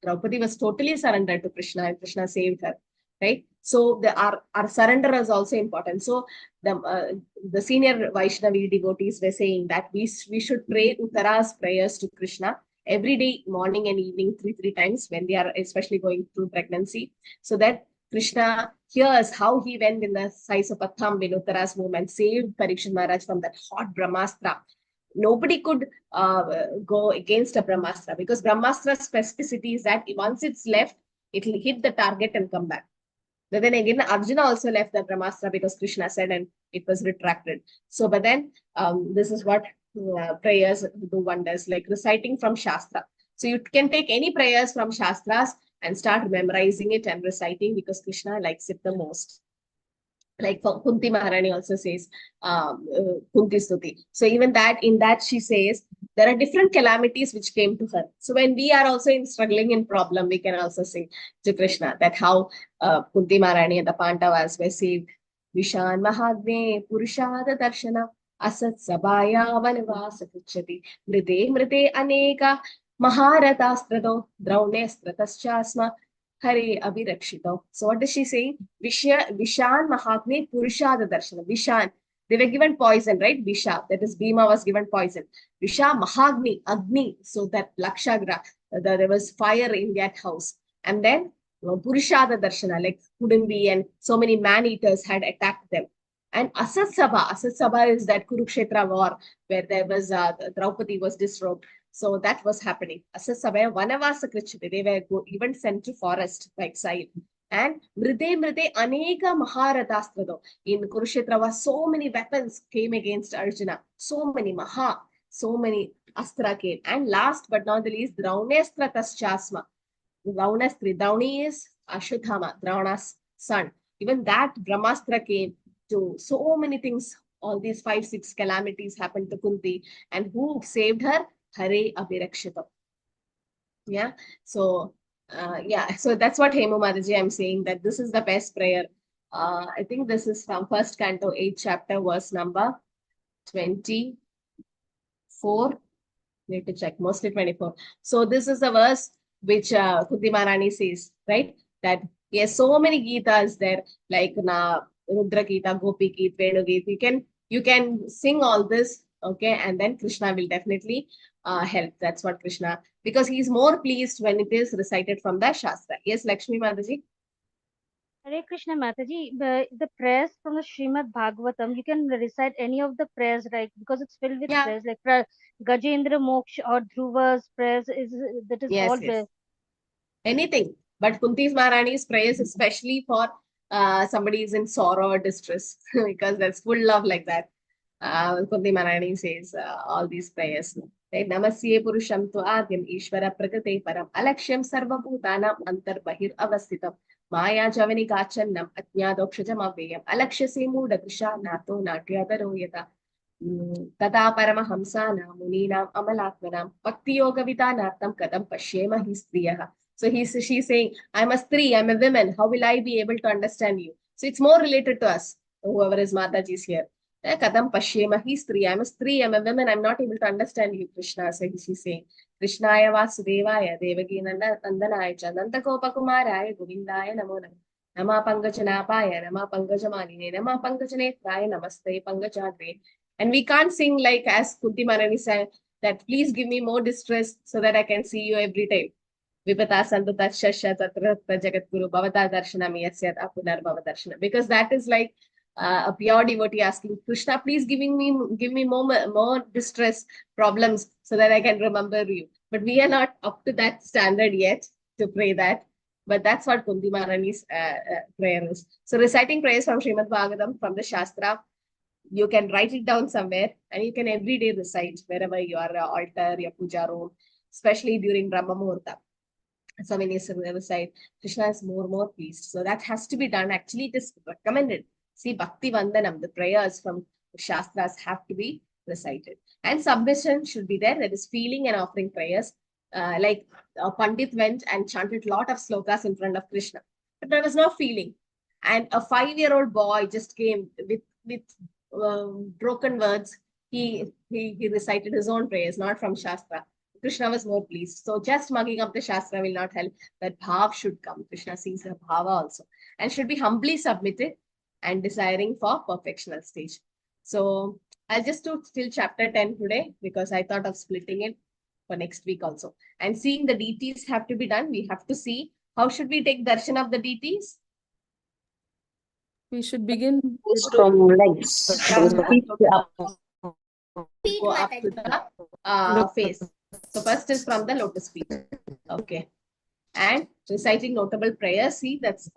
Draupadi was totally surrendered to Krishna, and Krishna saved her, right? So our surrender is also important. So the senior Vaishnavi devotees were saying that we should pray Uttara's prayers to Krishna every day, morning and evening, three times, when they are especially going through pregnancy, so that Krishna hears how he went in the size of a thumb in Uttara's womb and saved Parikshit Maharaj from that hot Brahmastra. Nobody could go against a Brahmastra, because Brahmastra's specificity is that once it's left, it will hit the target and come back. But then again, Arjuna also left the Brahmastra because Krishna said, and it was retracted. So, but then this is what prayers do wonders, like reciting from Shastra. So you can take any prayers from Shastras and start memorizing it and reciting, because Krishna likes it the most. Like Kunti Maharani also says Kunti Stuti. So even in that she says there are different calamities which came to her. So when we are also struggling in problem, we can also sing to Krishna that how Kunti Maharani and the Pandavas were saved Vishan Mahagne Purushada Darshana Asat Sabaya Vanvasa Kuchati Mrite Mrite Aneka Maharatastrado Draunestrataschasma Hare Abhirakshito. So what does she say? Vishan Mahagne Purushada Darshana. Vishan. They were given poison, right? Visha. That is, Bhima was given poison. Visha Mahagni, Agni. So that Lakshagra, there was fire in that house. And then Purushada Darshana, like Kudumbi and so many man-eaters had attacked them. And Asat Sabha is that Kurukshetra war where there was Draupadi was disrobed. So that was happening. Asat Sabha, Vanavasa Krichite, they were even sent to forest by exile. And Mrite Aneka Maharatastrado. In Kurukshetra was so many weapons came against Arjuna. So many so many astra came. And last but not the least, Draunestrataschasma. Drauni is Ashwatthama, Drauna's son. Even that Brahmastra came to so many things. All these 5-6 calamities happened to Kunti. And who saved her? Hare Abhirakshita. Yeah. So, so that's what Hemu Mataji, I'm saying that this is the best prayer. I think this is from first canto, 8th chapter, verse number 24. Need to check, mostly 24. So this is the verse which Kunti Maharani says, right? That yes, so many Gitas there, like Rudra Gita, Gopi Gita, Venu Gita. You can sing all this, okay, and then Krishna will definitely help. That's what Krishna, because he's more pleased when it is recited from the Shastra. Yes, Lakshmi Mataji. Hare Krishna Mataji, the prayers from the Srimad Bhagavatam, you can recite any of the prayers, right? Because it's filled with prayers, like Gajendra Moksha or Dhruva's prayers, that is all. Yes. Anything. But Kunti Maharani's prayers, especially for somebody is in sorrow or distress, because that's full of like that. Kunti Maharani says all these prayers. Right? Namasye Purusham tu Adyam Ishvara Prakate Param Alakshyam Sarva Bhutanam Antar Bahir Avasthitam Maya Javani Kachannam Atnyadokshajam Aveyam Alakshase Muda Krisha Nato Natyadaro Yata Tata Paramahamsana Muninam Amalatmanam Bhakti Yoga Vidanartam Kadam Pashyema Histriyaha. So she's saying, I'm a Stri, I'm a woman. How will I be able to understand you? So it's more related to us, whoever is Mataji is here. Kadam Pashyema Histriya. I'm a Stri, I'm a woman. I'm not able to understand you, Krishna. So she's saying, Krishnaya Vasudevaya Devagi Nandanaya Nandakopakumaraya Govindaya Namo Nama Pangajanapaya Nama Pangajamanine Nama Pangajanetraya Namaste Pangajadre. And we can't sing like as Kunti Maharani said, that please give me more distress so that I can see you every time. Vipata Santuta Shasha Tatrata Jagatguru Bhavata Darshanam Yasyat Apunar Bhavadarshana. Because that is like a pure devotee asking, Krishna, please give me more distress, problems so that I can remember you. But we are not up to that standard yet to pray that. But that's what Kunti Maharani's prayer is. So reciting prayers from Srimad Bhagavatam, from the Shastra, you can write it down somewhere and you can every day recite wherever you are, altar, your puja room, especially during Brahma Muhurta. So when you recite, Krishna is more pleased. So that has to be done. Actually, it is recommended. See, Bhakti Vandanam, the prayers from the Shastras have to be recited. And submission should be there. That is feeling and offering prayers. Like Pandit went and chanted a lot of slokas in front of Krishna. But there was no feeling. And a 5-year-old boy just came with broken words. He recited his own prayers, not from Shastra. Krishna was more pleased. So just mugging up the Shastra will not help. That bhav should come. Krishna sees the bhava also. And should be humbly submitted and desiring for perfectional stage. So I'll just do till chapter 10 today because I thought of splitting it for next week also. And seeing the deities have to be done. We have to see how should we take darshan of the deities? We should begin from legs. Go up to the face. So first is from the lotus feet. Okay. And reciting notable prayers, see, that's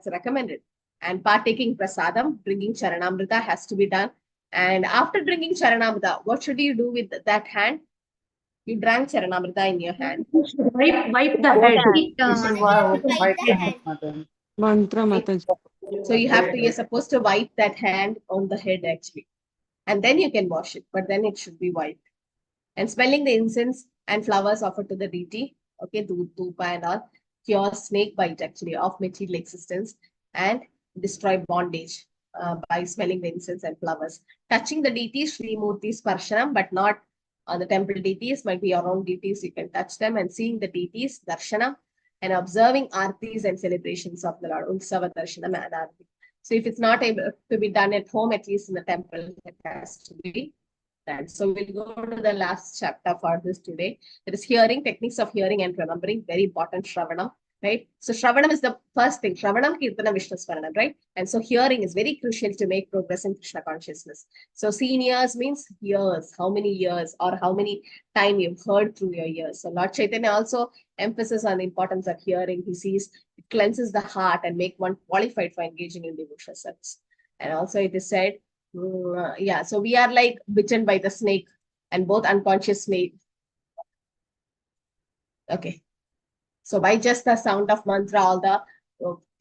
recommended. And partaking prasadam, drinking charanamrita has to be done. And after drinking charanamrita, what should you do with that hand? You drank charanamrita in your hand. Wipe the head. Mantra Mataji. So you're supposed to wipe that hand on the head actually. And then you can wash it, but then it should be wiped. And smelling the incense and flowers offered to the deity, okay, tupa and all, cure snake bite actually of material existence and destroy bondage. by smelling the incense and flowers. Touching the deities, Sri Murti Sparshanam, but not on the temple deities, might be your own deities, you can touch them, and seeing the deities, Darshanam, and observing artis and celebrations of the Lord, Utsava Darshanam and Arti. So if it's not able to be done at home, at least in the temple, it has to be done. So we'll go to the last chapter for this today. That is hearing, techniques of hearing and remembering, very important, Shravanam, right? So Shravanam is the first thing, Shravanam, Kirtana, Vishnu Smaranam, right? And so hearing is very crucial to make progress in Krishna consciousness. So seen years means years, how many years or how many time you've heard through your ears. So Lord Chaitanya also emphasis on the importance of hearing. He sees it cleanses the heart and make one qualified for engaging in devotional service. And also it is said, yeah, so we are like bitten by the snake and both unconscious snake. Okay. So by just the sound of mantra, all the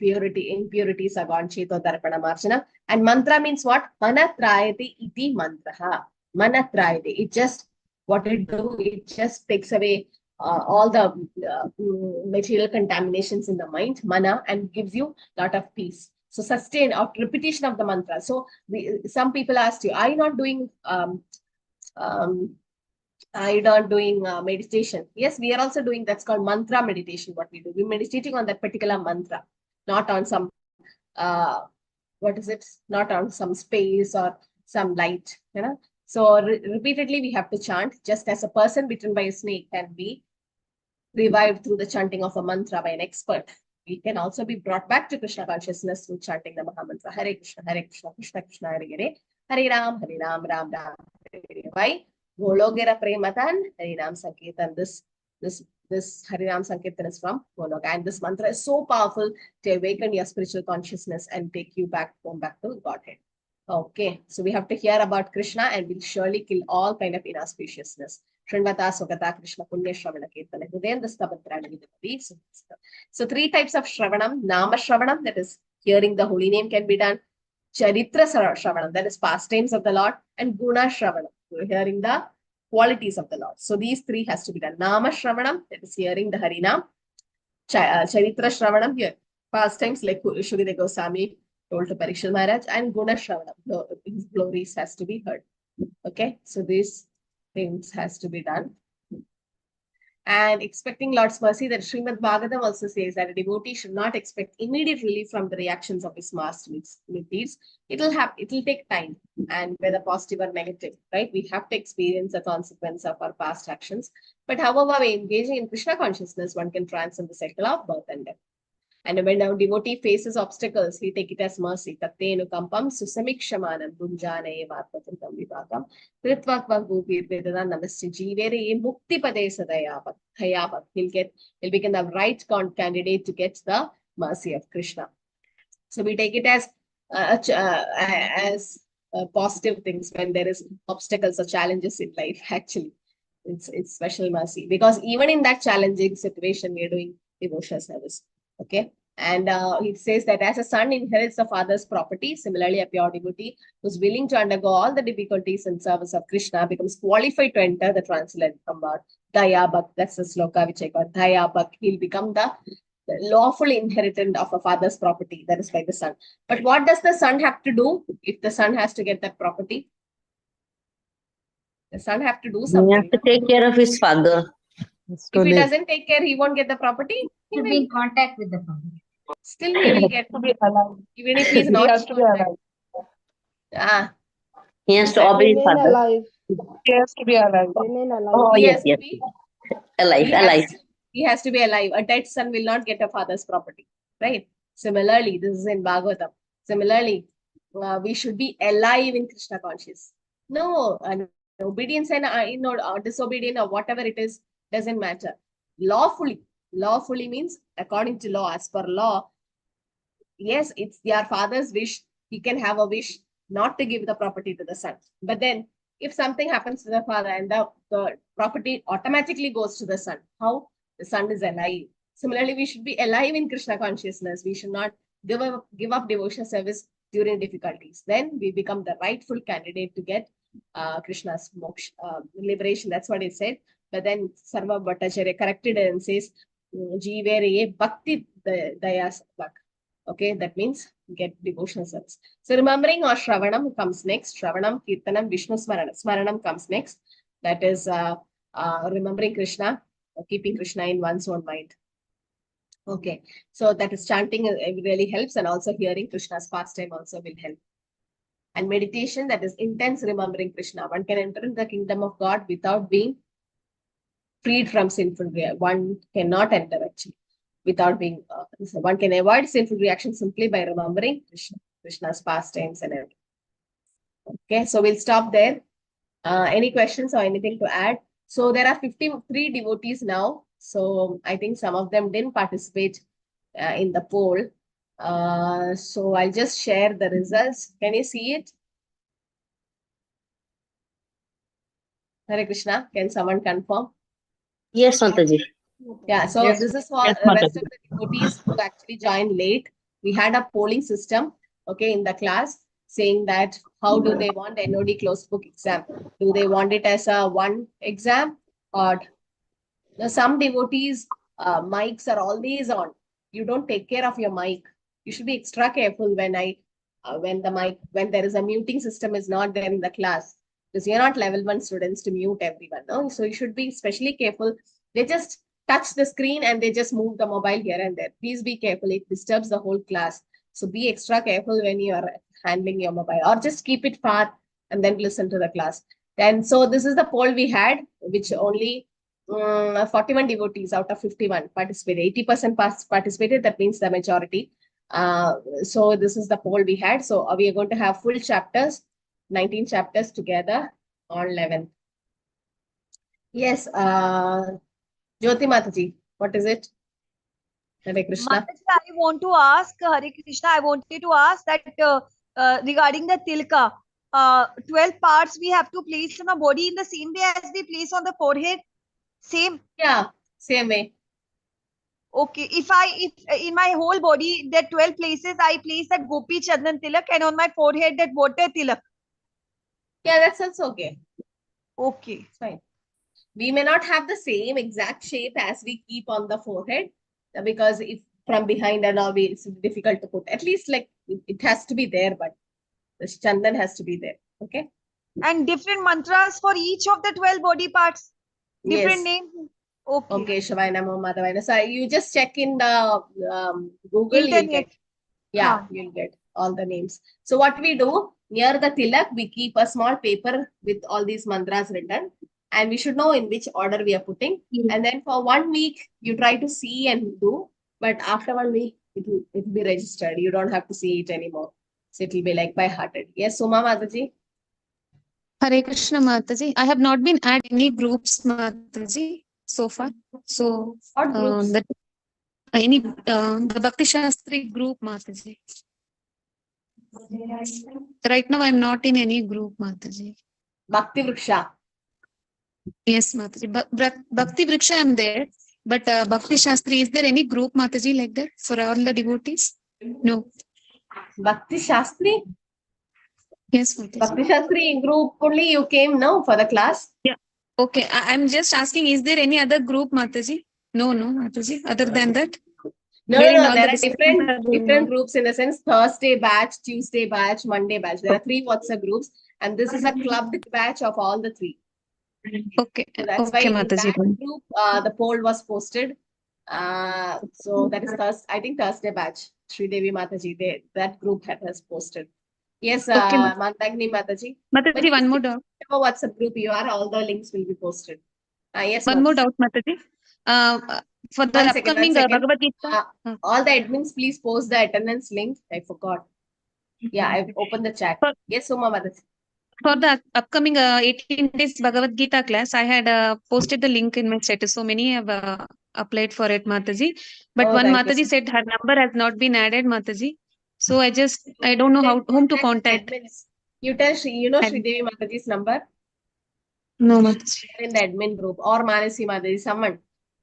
impurities are gone. Cheto Darpana Marjana. And mantra means what? Manatrayati iti mantraha. Manatrayati. It just, what it do, it just takes away all the material contaminations in the mind, mana, and gives you a lot of peace. So sustain or repetition of the mantra. So some people ask you, are you not doing are you not doing meditation? Yes, we are also doing, that's called mantra meditation. What we do, we're meditating on that particular mantra, not on some what is it? Not on some space or some light, you know. So repeatedly we have to chant, just as a person bitten by a snake can be revived through the chanting of a mantra by an expert. We can also be brought back to Krishna consciousness through chanting the Mahamantra. Hare Krishna, Krishna Krishna, Hare Hare, Hare Ram, Ram Ram. Why? Gologera Prematan, Hare Ram Sankirtan. This Hare Ram Sankirtan is from Golok. And this mantra is so powerful to awaken your spiritual consciousness and take you back to Godhead. Okay, so we have to hear about Krishna and we'll surely kill all kind of inauspiciousness. Shrivata Sogata Krishna Punya Shravana Kirtana. Then the Stabatrani. So 3 types of Shravanam. Nama Shravanam, that is hearing the holy name, can be done. Charitra Shravanam, that is pastimes of the Lord. And Guna Shravanam, hearing the qualities of the Lord. So these 3 has to be done. Nama Shravanam, that is hearing the Harinam. Charitra Shravanam, here pastimes like Shugade Goswami told to Parikshit Maharaj, and Guna Shravanam, his glories has to be heard. Okay, so these things has to be done. And expecting Lord's mercy, that Srimad Bhagavatam also says that a devotee should not expect immediate relief from the reactions of his master deeds. It'll take time, and whether positive or negative, right? We have to experience the consequence of our past actions. But however, by engaging in Krishna consciousness, one can transcend the cycle of birth and death. And when a devotee faces obstacles, he take it as mercy. Tattenu kampam susamikshamanam bunjanaye vatpatritam vivakam kritvakva gopir vedana namasti jivere mukti pade sadayavat. He'll become the right candidate to get the mercy of Krishna. So we take it as positive things when there is obstacles or challenges in life. Actually, it's special mercy, because even in that challenging situation, we are doing devotional service. Okay. And it says that as a son inherits the father's property, similarly, a pure devotee who's willing to undergo all the difficulties in service of Krishna becomes qualified to enter the transcendental command. Dayabhak, that's the sloka which I got. Dayabhak, he'll become the lawful inheritant of a father's property, that is by the son. But what does the son have to do if the son has to get that property? The son have to do something. He has to take care of his father. If he doesn't take care, he won't get the property. He To be in contact with the father. Still he will get, even if he's not. He has to be alive. He has to obey his father. Alive. He has to be alive. Remain alive. Oh, He yes, has yes. to be Alive. He has to be alive. A dead son will not get a father's property, right? Similarly, this is in Bhagavatam. Similarly, we should be alive in Krishna conscious. No, obedience and disobedience or whatever it is, doesn't matter. Lawfully means according to law, as per law. Yes, it's their father's wish. He can have a wish not to give the property to the son. But then if something happens to the father and the property automatically goes to the son, how? The son is alive. Similarly, we should be alive in Krishna consciousness. We should not give up devotional service during difficulties. Then we become the rightful candidate to get Krishna's moksha, liberation. That's what it said. But then Sarva Bhattacharya corrected it and says, Jivere Bhakti Dayas Bhak. Okay, that means get devotional service. So remembering or Shravanam comes next. Shravanam, Kirtanam, Vishnu Smaranam. Smaranam comes next. That is remembering Krishna, keeping Krishna in one's own mind. Okay, so that is chanting really helps, and also hearing Krishna's pastime also will help. And meditation, that is intense remembering Krishna. One can enter in the kingdom of God without being freed from sinful reaction. One cannot enter actually without being, so one can avoid sinful reaction simply by remembering Krishna, Krishna's pastimes and everything. Okay, so we'll stop there. Any questions or anything to add? So there are 53 devotees now. So I think some of them didn't participate in the poll. So I'll just share the results. Can you see it? Hare Krishna, can someone confirm? Yes, Mataji. Yeah, so Yes. this is for Yes, the rest Mataji. of the devotees who actually joined late. We had a polling system, okay, in the class saying that how do they want NOD closed book exam? Do they want it as a one exam, or some devotees mics are always on. You don't take care of your mic. You should be extra careful when when there is a muting system is not there in the class, because you're not level 1 students to mute everyone. No, so you should be especially careful. They just touch the screen and they just move the mobile here and there. Please be careful. It disturbs the whole class. So be extra careful when you are handling your mobile, or just keep it far and then listen to the class. And so this is the poll we had, which only 41 devotees out of 51 participated. 80% participated. That means the majority. So this is the poll we had. So we are going to have full chapters, 19 chapters together on 11th. Yes, Jyoti Mataji, what is it? Hare Krishna. Mataji, I want to ask, Hare Krishna, I wanted to ask that regarding the tilka, 12 parts we have to place on the body in the same way as we place on the forehead? Same? Yeah, same way. Okay, if in my whole body, there 12 places, I place that Gopi Chandan tilak, and on my forehead, that water tilak. Yeah, that's also okay. Okay. It's fine. We may not have the same exact shape as we keep on the forehead, because if from behind and all, it's difficult to put. At least like it has to be there, but the chandan has to be there. Okay. And different mantras for each of the 12 body parts. Different Yes. names. Okay. Okay, Shavaya Namo Madhavaya. So you just check in the Google, you'll get, yeah, you'll get all the names. So what we do, near the tilak, we keep a small paper with all these mantras written, and we should know in which order we are putting. And then for 1 week, you try to see and do, but after 1 week, it will be registered. You don't have to see it anymore. So it will be like by hearted. Yes, Suma Mataji. Hare Krishna Mataji. I have not been add any groups, Mataji, so far. So what groups? The Bhakti Shastri group, Mataji. Right now, I'm not in any group, Mataji. Bhakti Vriksha. Yes, Mataji. Bhakti Vriksha, I'm there. But Bhakti Shastri, is there any group, Mataji, like that for all the devotees? No. Bhakti Shastri? Yes, Mataji. Bhakti Shastri group only you came now for the class? Yeah. Okay. I'm just asking, is there any other group, Mataji? No, Mataji. Other than that? No, there are different groups, in the sense Thursday batch, Tuesday batch, Monday batch. There are 3 WhatsApp groups, and this is a clubbed batch of all the 3. Okay. So that's why in that group, the poll was posted. So that is Thursday batch. Sri Devi Mataji, that group has posted. Yes, Mandagni Mataji. Mataji, one more doubt. Whatever WhatsApp group you are, all the links will be posted. Yes, one more doubt, Mataji. For the upcoming Bhagavad Gita. All the admins, please post the attendance link. I forgot. Yeah, I've opened the chat. Yes, Suma Mataji. For the upcoming 18 days Bhagavad Gita class, I had posted the link in my status. So many have applied for it, Mataji. But one Mataji said her number has not been added, Mataji. So I don't know whom to contact. Admins. You tell Sri Devi Mataji's number? No, Mataji. In the admin group, or Manasi Mataji, someone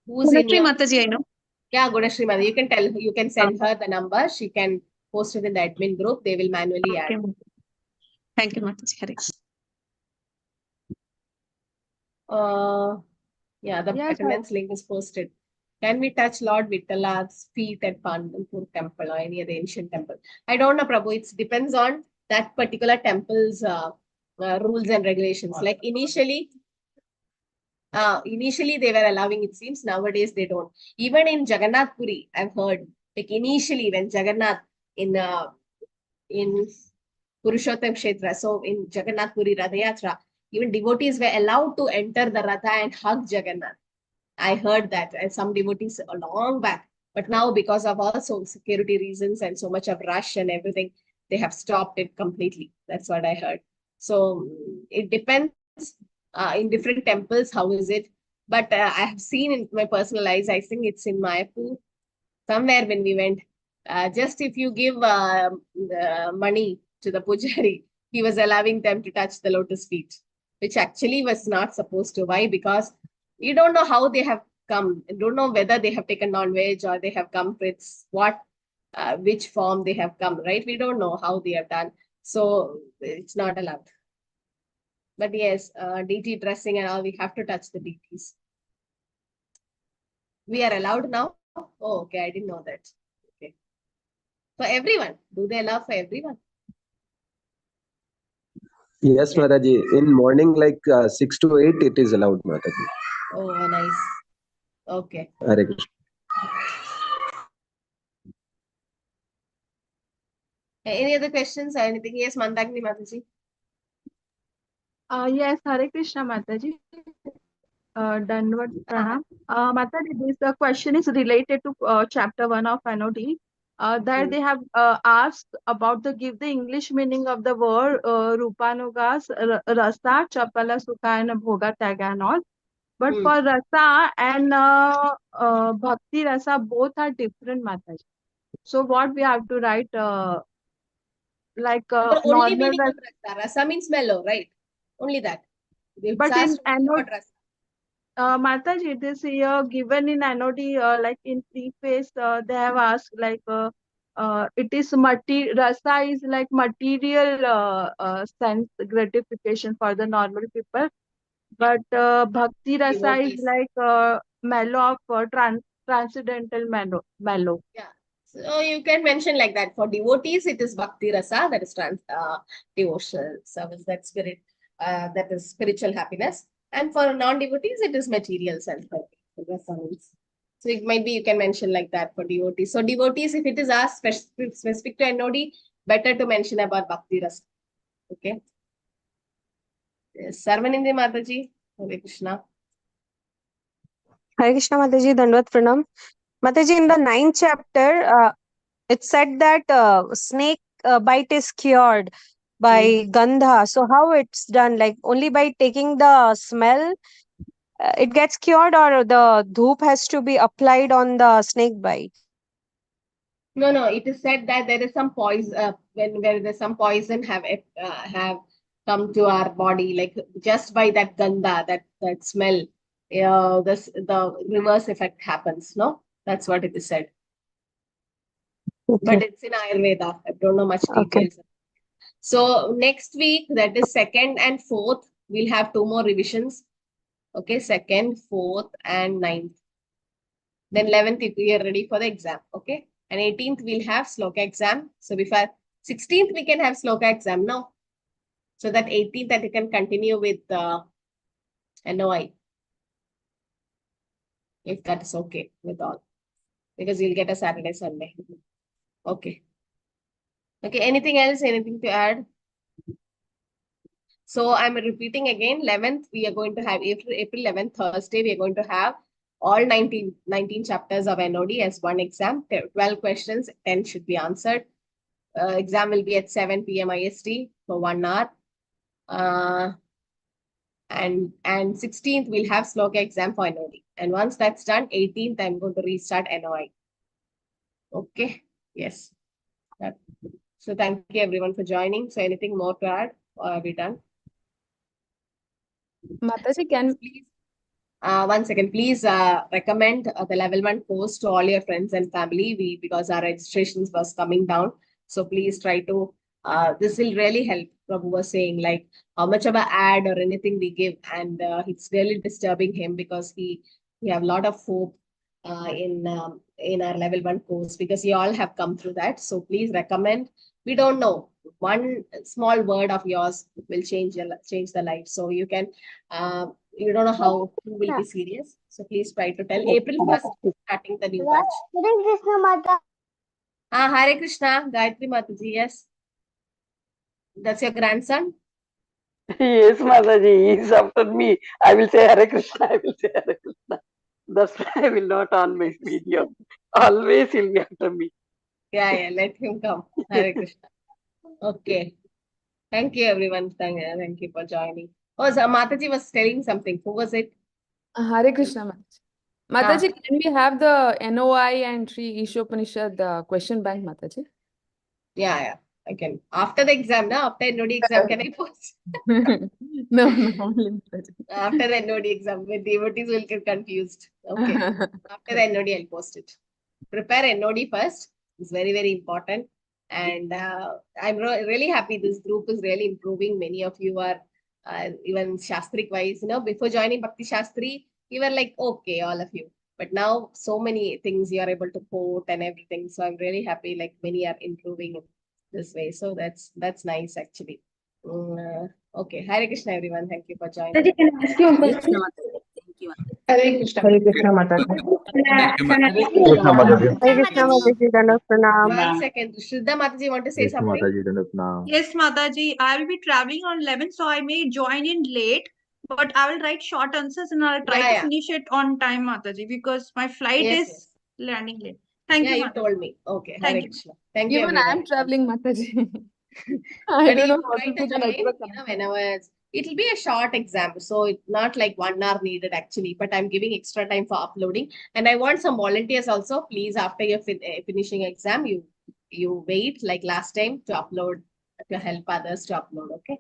who's Gudashri in your... Mataji, I know. Yeah, Gudashri Mataji. You can send her the number. She can post it in the admin group. They will manually add. Thank you, Mataji. Hare. Yeah, the attendance link is posted. Can we touch Lord Vittala's feet at Pandalpur temple or any other ancient temple? I don't know, Prabhu. It depends on that particular temple's rules and regulations. Like initially they were allowing, it seems. Nowadays they don't. Even in Jagannath Puri, I've heard, like initially when Jagannath in Purushottam Kshetra, so in Jagannath Puri Ratha Yatra, even devotees were allowed to enter the Ratha and hug Jagannath. I heard that, and some devotees a long back. But now, because of also security reasons and so much of rush and everything, they have stopped it completely. That's what I heard. So it depends in different temples, how is it? But I have seen in my personal eyes, I think it's in Mayapur, somewhere when we went, just if you give money to the pujari, he was allowing them to touch the lotus feet, which actually was not supposed to. Why? Because you don't know how they have come. You don't know whether they have taken non-veg or they have come with what, which form they have come, right? We don't know how they have done. So it's not allowed. But yes, deity dressing and all, we have to touch the deities. We are allowed now? Oh, okay, I didn't know that. Okay. For everyone, do they allow for everyone? Yes, Mataji. In morning, like 6 to 8, it is allowed, Mataji. Oh, nice. Okay. Hare Krishna. Any other questions or anything? Yes, Mandakini Mataji. Yes, Hare Krishna Mataji. Dandavat Pranam. Mataji, this question is related to chapter 1 of NOD. There they have asked about give the English meaning of the word Rupanugas, Rasa, Chapala, Sukha, and Bhoga, Tyaga, and all. But for Rasa and Bhakti Rasa, both are different, Mataji. So what we have to write, like The only normal meaning of rasa. Rasa means mellow, right? Only that. But in NOD, Mataji, it is here given in NOD, like in preface, they have asked like it is rasa is like material sense gratification for the normal people, but bhakti rasa is like mellow of transcendental mellow. Yeah. So you can mention like that. For devotees, it is bhakti rasa, that is devotional service, that spirit, that is spiritual happiness. And for non-devotees, it is material sense. So it might be you can mention like that for devotees. So devotees, if it is asked specific to NOD, better to mention about bhakti rasa. Okay. Yes. Sarvanindi Mataji, Hare Krishna. Hare Krishna Mataji, Dandvat Pranam. Mataji, in the 9th chapter, it said that snake bite is cured by gandha. So how it's done? Like only by taking the smell, it gets cured, or the dhoop has to be applied on the snake bite? No. It is said that there is some poison where there's some poison have come to our body, like just by that ganda, that smell. The reverse effect happens. No, that's what it is said. Okay. But it's in Ayurveda. I don't know much details. Okay. So next week, that is 2nd and 4th, we'll have 2 more revisions. Okay, 2nd, 4th, and 9th. Then 11th, we are ready for the exam. Okay. And 18th, we'll have sloka exam. So before 16th, we can have sloka exam now. So that 18th, that you can continue with NOI. If that is okay with all. Because you'll get a Saturday, Sunday. Okay. Okay, anything else? Anything to add? So I'm repeating again, 11th, we are going to have April 11th, Thursday, we are going to have all 19 chapters of NOD as one exam, 12 questions, 10 should be answered. Exam will be at 7 p.m. IST for 1 hour. And 16th, we'll have sloka exam for NOD. And once that's done, 18th, I'm going to restart NOI. Okay, yes. So thank you everyone for joining. So anything more to add, or are we done? Mataji, can please, 1 second, please recommend the level 1 course to all your friends and family, because our registrations was coming down. So please try to, this will really help. Prabhu was saying like how much of an ad or anything we give, and it's really disturbing him because he have a lot of hope in our level 1 course, because you all have come through that. So please recommend. We don't know, one small word of yours will change the life. So you can, you don't know how who will be serious. So please try to tell. April 1st, starting the new batch. Hare Krishna Mata. Hare Krishna, Gayatri Mataji, yes. That's your grandson? Yes, Mataji, he is after me. I will say Hare Krishna, I will say Hare Krishna. That's why I will not on my video. Always he'll be after me. Yeah, let him come. Hare Krishna. Okay. Thank you, everyone. Thank you for joining. Oh, so Mataji was telling something. Who was it? Hare Krishna, Mataji. Mataji, can we have the NOI and Sri Ishopanishad question bank, Mataji? Yeah, I can. After the exam, no? After NOD exam, can I post? No, only Mataji. After the NOD exam, the devotees will get confused. Okay. After the NOD, I'll post it. Prepare NOD first. It's very, very important. And I'm really happy this group is really improving. Many of you are even Shastri wise, before joining Bhakti Shastri, you were like, okay, all of you. But now so many things you are able to quote and everything. So I'm really happy, like many are improving in this way. So that's nice actually. Okay. Hare Krishna, everyone. Thank you for joining. Mataji, can I ask you a question? Hare Krishna. Hare Krishna Mataji. Krishna Hare Krishna Mataji, Dana Pranam. 1 second. Shraddha Mataji, want to say something? Yes, Mataji, I will be traveling on 11th, so I may join in late, but I will write short answers and I'll try to finish it on time, Mataji, because my flight is landing late. Thank you, you Mataji. told me. Okay, Hare Thank you. Krishna. Thank you, Even I everyone. am traveling, Mataji. I But don't you know how try to to do the join, network. whenever it'll be a short exam, so it's not like 1 hour needed actually. But I'm giving extra time for uploading, and I want some volunteers also. Please, after you're finishing exam, you wait like last time to upload, to help others to upload. Okay.